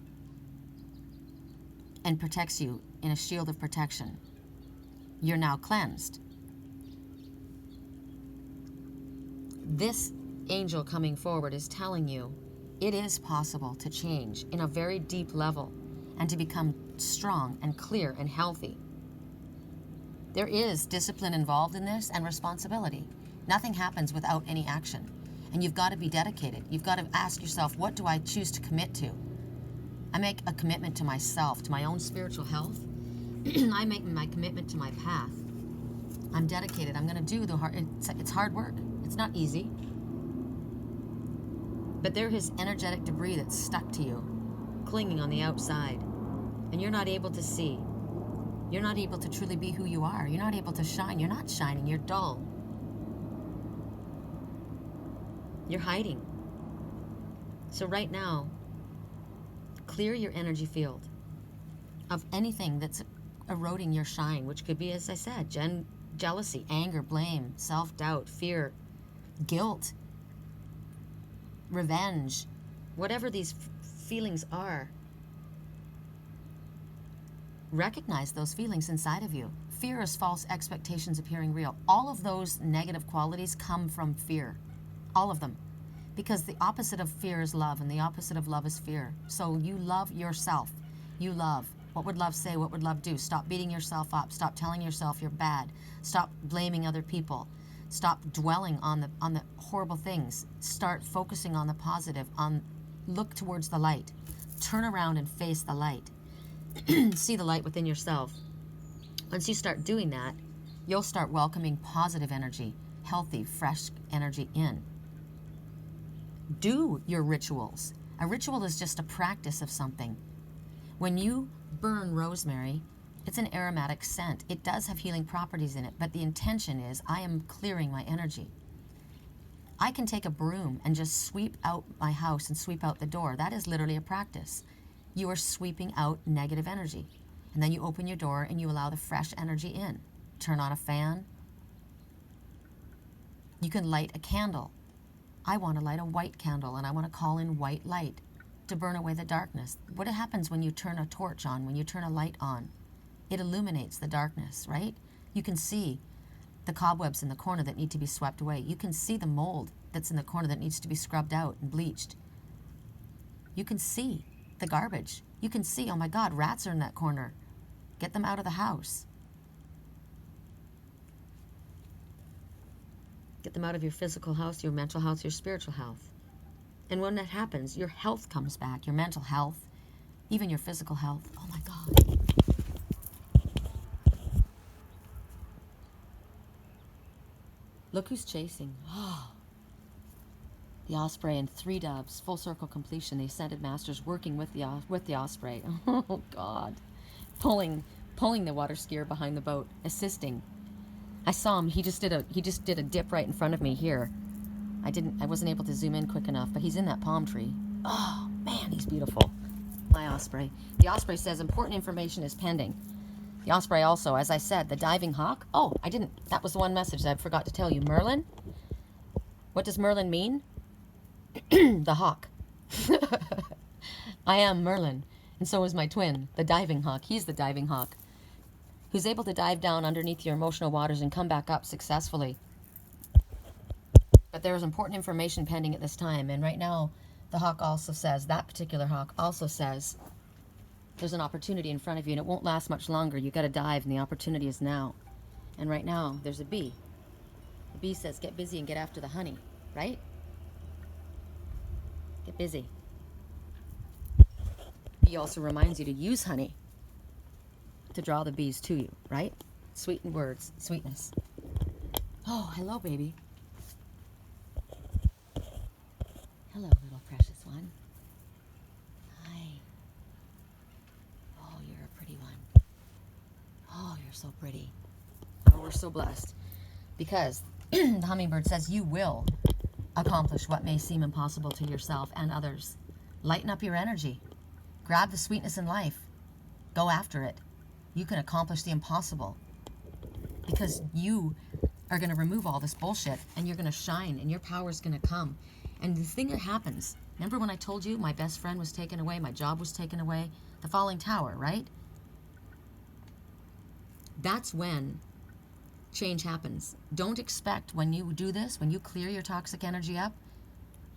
and protects you in a shield of protection. You're now cleansed. This angel coming forward is telling you it is possible to change in a very deep level and to become strong and clear and healthy. There is discipline involved in this and responsibility. Nothing happens without any action. And you've got to be dedicated. You've got to ask yourself, what do I choose to commit to? I make a commitment to myself, to my own spiritual health. I make my commitment to my path. I'm dedicated. I'm going to do the hard. It's hard work. It's not easy. But there is energetic debris that's stuck to you, clinging on the outside, and you're not able to see. You're not able to truly be who you are. You're not able to shine. You're not shining. You're dull. You're hiding. So right now, clear your energy field of anything that's eroding your shine, which could be, as I said, jealousy, anger, blame, self-doubt, fear, guilt, revenge, whatever these feelings are. Recognize those feelings inside of you. Fear is false expectations appearing real. All of those negative qualities come from fear. All of them. Because the opposite of fear is love, and the opposite of love is fear. So you love yourself. You love. What would love say? What would love do? Stop beating yourself up. Stop telling yourself you're bad. Stop blaming other people. Stop dwelling on the horrible things. Start focusing on the positive. Look towards the light. Turn around and face the light. See the light within yourself. Once you start doing that, you'll start welcoming positive energy, healthy, fresh energy in. Do your rituals. A ritual is just a practice of something. When you burn rosemary, it's an aromatic scent. It does have healing properties in it, but the intention is I am clearing my energy. I can take a broom and just sweep out my house and sweep out the door. That is literally a practice. You are sweeping out negative energy. And then you open your door and you allow the fresh energy in. Turn on a fan. You can light a candle. I want to light a white candle, and I want to call in white light to burn away the darkness. What happens when you turn a torch on, when you turn a light on? It illuminates the darkness, right? You can see the cobwebs in the corner that need to be swept away. You can see the mold that's in the corner that needs to be scrubbed out and bleached. You can see the garbage. You can see, oh my God, rats are in that corner. Get them out of the house. Get them out of your physical health, your mental health, your spiritual health. And when that happens, your health comes back, your mental health, even your physical health. Oh my God. Look who's chasing. Oh. the osprey and 3 doves, full circle completion. The ascended masters working with the osprey. Oh God, pulling the water skier behind the boat, assisting. I saw him. He just did a dip right in front of me here. I wasn't able to zoom in quick enough, but he's in that palm tree. Oh man, he's beautiful. My osprey. The osprey says important information is pending. The osprey also, as I said, the diving hawk. Oh, that was the one message that I forgot to tell you. Merlin. What does Merlin mean? The hawk. I am Merlin, and so is my twin, the diving hawk. He's the diving hawk, who's able to dive down underneath your emotional waters and come back up successfully. But there is important information pending at this time, and right now, the hawk also says, that particular hawk also says, there's an opportunity in front of you, and it won't last much longer. You got to dive, and the opportunity is now. And right now, there's a bee. The bee says, get busy and get after the honey, right? Get busy. Bee also reminds you to use honey to draw the bees to you, right? Sweetened words, sweetness. Oh, hello, baby. Hello, little precious one. Hi. Oh, you're a pretty one. Oh, you're so pretty. Oh, we're so blessed. Because the hummingbird says you will accomplish what may seem impossible to yourself and others. Lighten up your energy. Grab the sweetness in life. Go after it. You can accomplish the impossible. Because you are going to remove all this bullshit, and you're going to shine, and your power is going to come. And the thing that happens, remember when I told you my best friend was taken away, my job was taken away, the falling tower, right? That's when change happens. Don't expect when you do this, when you clear your toxic energy up.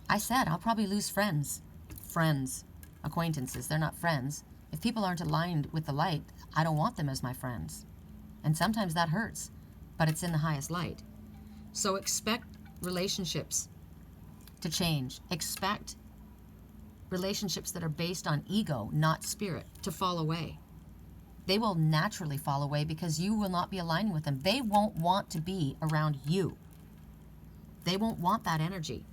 I said I'll probably lose friends, acquaintances. They're not friends. If people aren't aligned with the light, I don't want them as my friends. And sometimes that hurts, but it's in the highest light. So expect relationships to change. Expect relationships that are based on ego, not spirit, to fall away. They will naturally fall away because you will not be aligning with them. They won't want to be around you. They won't want that energy.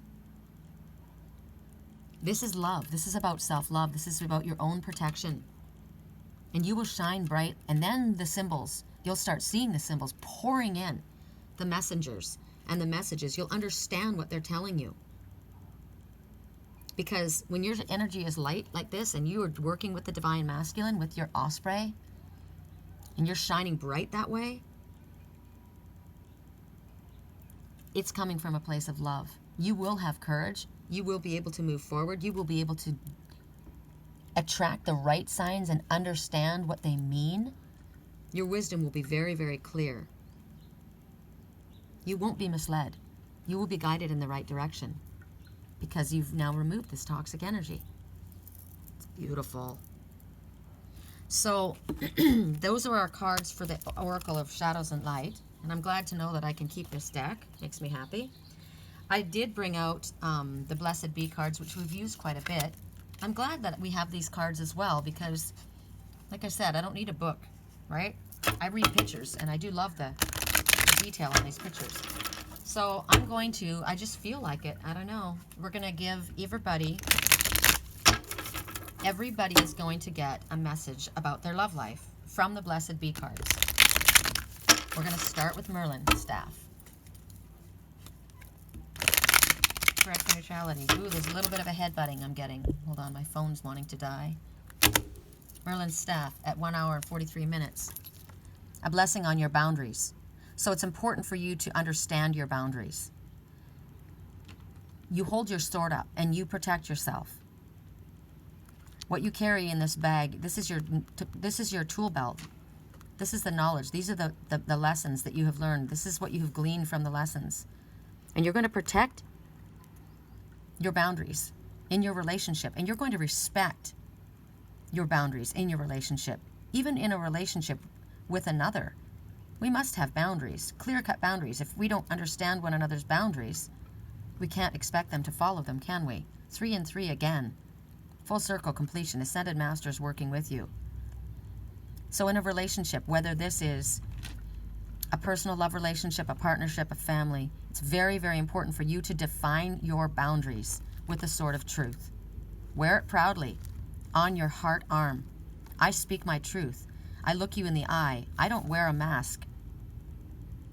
This is love. This is about self-love. This is about your own protection. And you will shine bright. And then the symbols, you'll start seeing the symbols pouring in, the messengers and the messages. You'll understand what they're telling you. Because when your energy is light like this, and you are working with the divine masculine, with your osprey, and you're shining bright that way, it's coming from a place of love. You will have courage. You will be able to move forward. You will be able to attract the right signs and understand what they mean. Your wisdom will be very, very clear. You won't be misled. You will be guided in the right direction because you've now removed this toxic energy. It's beautiful. So those are our cards for the Oracle of Shadows and Light. And I'm glad to know that I can keep this deck. Makes me happy. I did bring out the Blessed Bee cards, which we've used quite a bit. I'm glad that we have these cards as well because, like I said, I don't need a book, right? I read pictures, and I do love the detail on these pictures. So I'm going to, I just feel like it. I don't know. We're going to give everybody is going to get a message about their love life from the Blessed Bee cards. We're going to start with Merlins Staff. Correct neutrality. Ooh, there's a little bit of a headbutting I'm getting. Hold on, my phone's wanting to die. Merlins Staff at 1 hour and 43 minutes. A blessing on your boundaries. So it's important for you to understand your boundaries. You hold your sword up and you protect yourself. What you carry in this bag, this is your tool belt. This is the knowledge. These are the lessons that you have learned. This is what you have gleaned from the lessons. And you're going to protect your boundaries in your relationship. And you're going to respect your boundaries in your relationship. Even in a relationship with another, we must have boundaries, clear-cut boundaries. If we don't understand one another's boundaries, we can't expect them to follow them, can we? 3 and 3 again. Full circle completion, ascended masters working with you. So in a relationship, whether this is a personal love relationship, a partnership, a family. It's very, very important for you to define your boundaries with the sword of truth. Wear it proudly on your heart arm. I speak my truth. I look you in the eye. I don't wear a mask.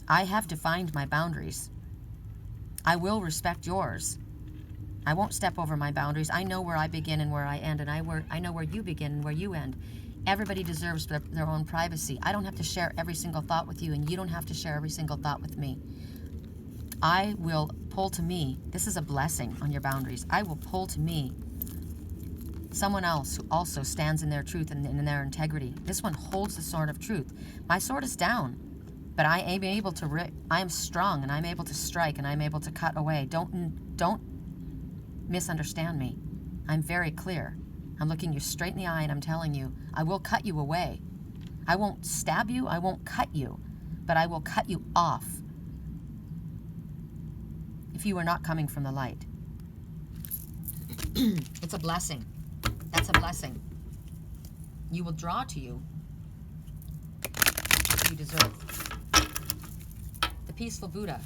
I have defined my boundaries. I will respect yours. I won't step over my boundaries. I know where I begin and where I end, and I know where you begin and where you end. Everybody deserves their own privacy. I don't have to share every single thought with you, and you don't have to share every single thought with me. I will pull to me. This is a blessing on your boundaries. I will pull to me someone else who also stands in their truth and in their integrity. This one holds the sword of truth. My sword is down, but I am able to I am strong, and I'm able to strike, and I'm able to cut away. Don't misunderstand me. I'm very clear. I'm looking you straight in the eye, and I'm telling you, I will cut you away. I won't stab you, I won't cut you, but I will cut you off if you are not coming from the light. It's a blessing. That's a blessing. You will draw to you what you deserve. The peaceful Buddha.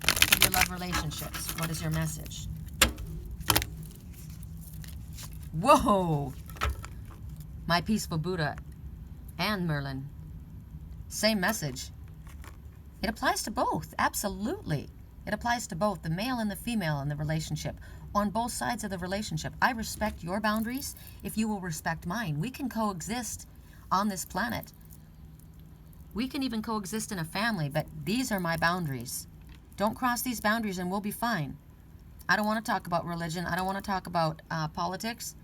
For your love relationships, what is your message? Whoa! My peaceful Buddha and Merlin. Same message. It applies to both, absolutely. It applies to both, the male and the female in the relationship, on both sides of the relationship. I respect your boundaries if you will respect mine. We can coexist on this planet. We can even coexist in a family, but these are my boundaries. Don't cross these boundaries and we'll be fine. I don't want to talk about religion. I don't want to talk about politics.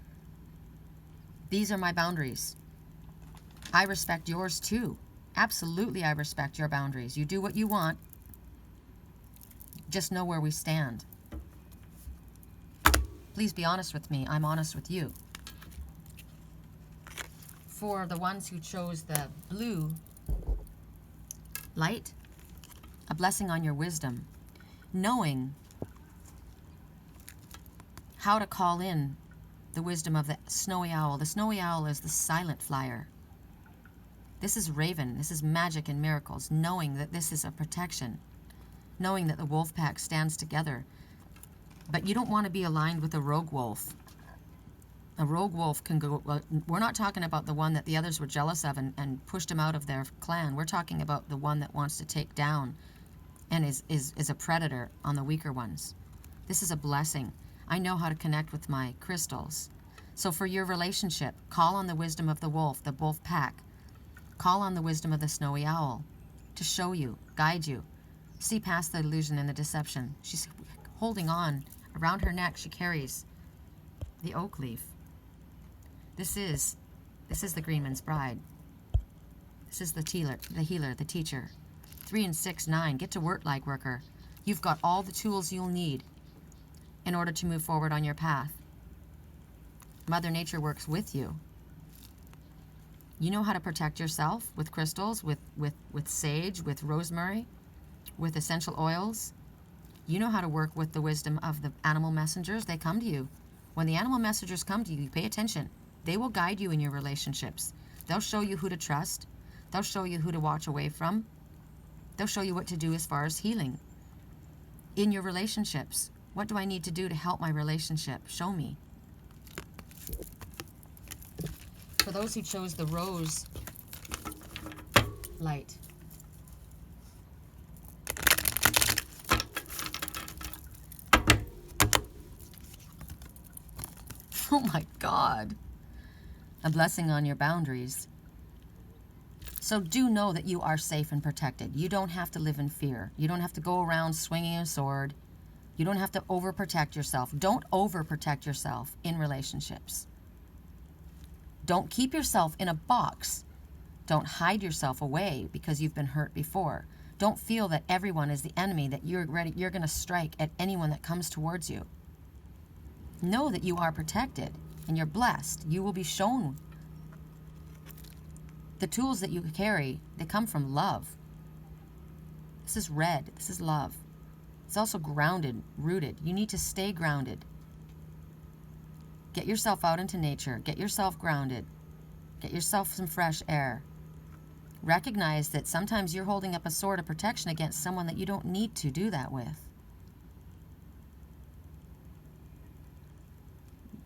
These are my boundaries. I respect yours too. Absolutely, I respect your boundaries. You do what you want. Just know where we stand. Please be honest with me. I'm honest with you. For the ones who chose the blue light, a blessing on your wisdom. Knowing how to call in the wisdom of the snowy owl. The snowy owl is the silent flyer. This is Raven. This is magic and miracles. Knowing that this is a protection. Knowing that the wolf pack stands together. But you don't want to be aligned with a rogue wolf. A rogue wolf can go... Well, we're not talking about the one that the others were jealous of and pushed him out of their clan. We're talking about the one that wants to take down and is a predator on the weaker ones. This is a blessing. I know how to connect with my crystals. So for your relationship, call on the wisdom of the wolf pack. Call on the wisdom of the snowy owl to show you, guide you. See past the illusion and the deception. She's holding on. Around her neck, she carries the oak leaf. This is the Greenman's Bride. This is the healer, the teacher. 3 and 6, 9. Get to work, light worker. You've got all the tools you'll need in order to move forward on your path. Mother Nature works with you. You know how to protect yourself with crystals, with sage, with rosemary, with essential oils. You know how to work with the wisdom of the animal messengers. They come to you. When the animal messengers come to you, pay attention. They will guide you in your relationships. They'll show you who to trust. They'll show you who to watch away from. They'll show you what to do as far as healing. In your relationships, what do I need to do to help my relationship? Show me. For those who chose the rose light, oh my God, a blessing on your boundaries. So do know that you are safe and protected. You don't have to live in fear. You don't have to go around swinging a sword. You don't have to overprotect yourself. Don't overprotect yourself in relationships. Don't keep yourself in a box. Don't hide yourself away because you've been hurt before. Don't feel that everyone is the enemy, that you're going to strike at anyone that comes towards you. Know that you are protected and you're blessed. You will be shown the tools that you carry. They come from love. This is red. This is love. It's also grounded, rooted. You need to stay grounded. Get yourself out into nature. Get yourself grounded. Get yourself some fresh air. Recognize that sometimes you're holding up a sword of protection against someone that you don't need to do that with.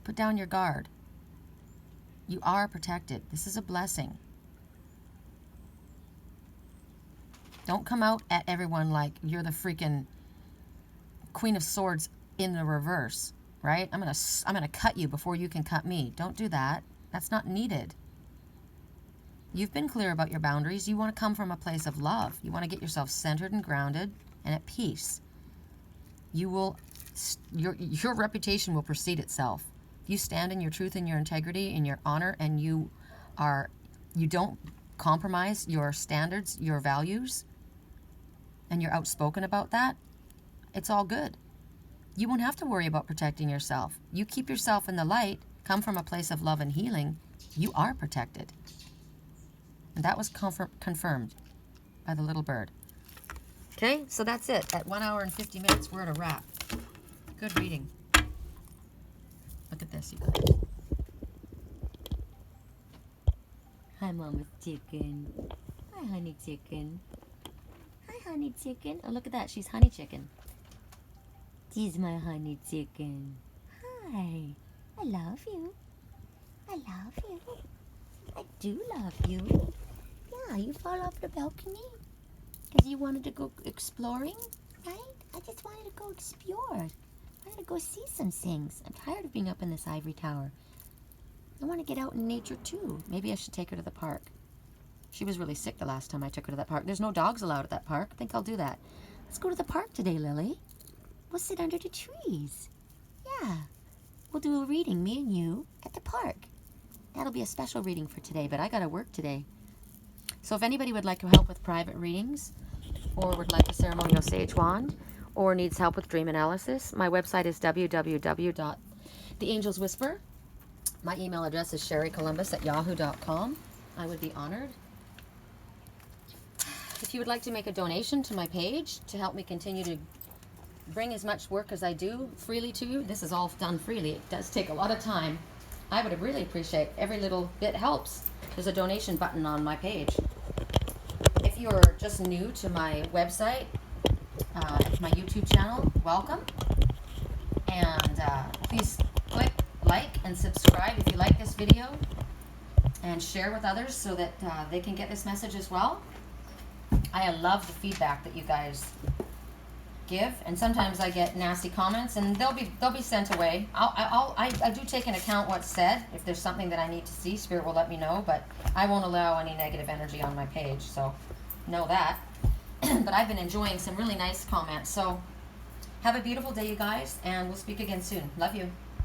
Put down your guard. You are protected. This is a blessing. Don't come out at everyone like you're the freaking Queen of Swords in the reverse, right? I'm gonna cut you before you can cut me. Don't do that. That's not needed. You've been clear about your boundaries. You want to come from a place of love. You want to get yourself centered and grounded and at peace. You will, your reputation will precede itself. If you stand in your truth and your integrity and your honor, and you don't compromise your standards, your values, and you're outspoken about that, it's all good. You won't have to worry about protecting yourself. You keep yourself in the light, come from a place of love and healing, you are protected. And that was confirmed by the little bird. Okay, so that's it. At 1 hour and 50 minutes, we're at a wrap. Good reading. Look at this, you guys. Hi, Mama's chicken. Hi, honey chicken. Hi, honey chicken. Oh, look at that. She's honey chicken. She's my honey chicken. Hi. I love you. I love you. I do love you. Yeah, you fall off the balcony because you wanted to go exploring, right? I just wanted to go explore. I wanted to go see some things. I'm tired of being up in this ivory tower. I want to get out in nature too. Maybe I should take her to the park. She was really sick the last time I took her to that park. There's no dogs allowed at that park. I think I'll do that. Let's go to the park today, Lily. We'll sit under the trees. Yeah. We'll do a reading, me and you, at the park. That'll be a special reading for today, but I gotta work today. So if anybody would like help with private readings, or would like a ceremonial sage wand, or needs help with dream analysis, my website is www.theangelswhisper. My email address is sherrycolumbus@yahoo.com. I would be honored. If you would like to make a donation to my page to help me continue to bring as much work as I do freely to you, this is all done freely. It does take a lot of time. I would really appreciate every little bit helps. There's a donation button on my page. If you're just new to my website, my YouTube channel, welcome. And please click like and subscribe if you like this video, and share with others so that they can get this message as well. I love the feedback that you guys give, and sometimes I get nasty comments, and they'll be sent away. I do take into account what's said. If there's something that I need to see, Spirit will let me know, but I won't allow any negative energy on my page, so know that. But I've been enjoying some really nice comments, so have a beautiful day, you guys, and we'll speak again soon. Love you.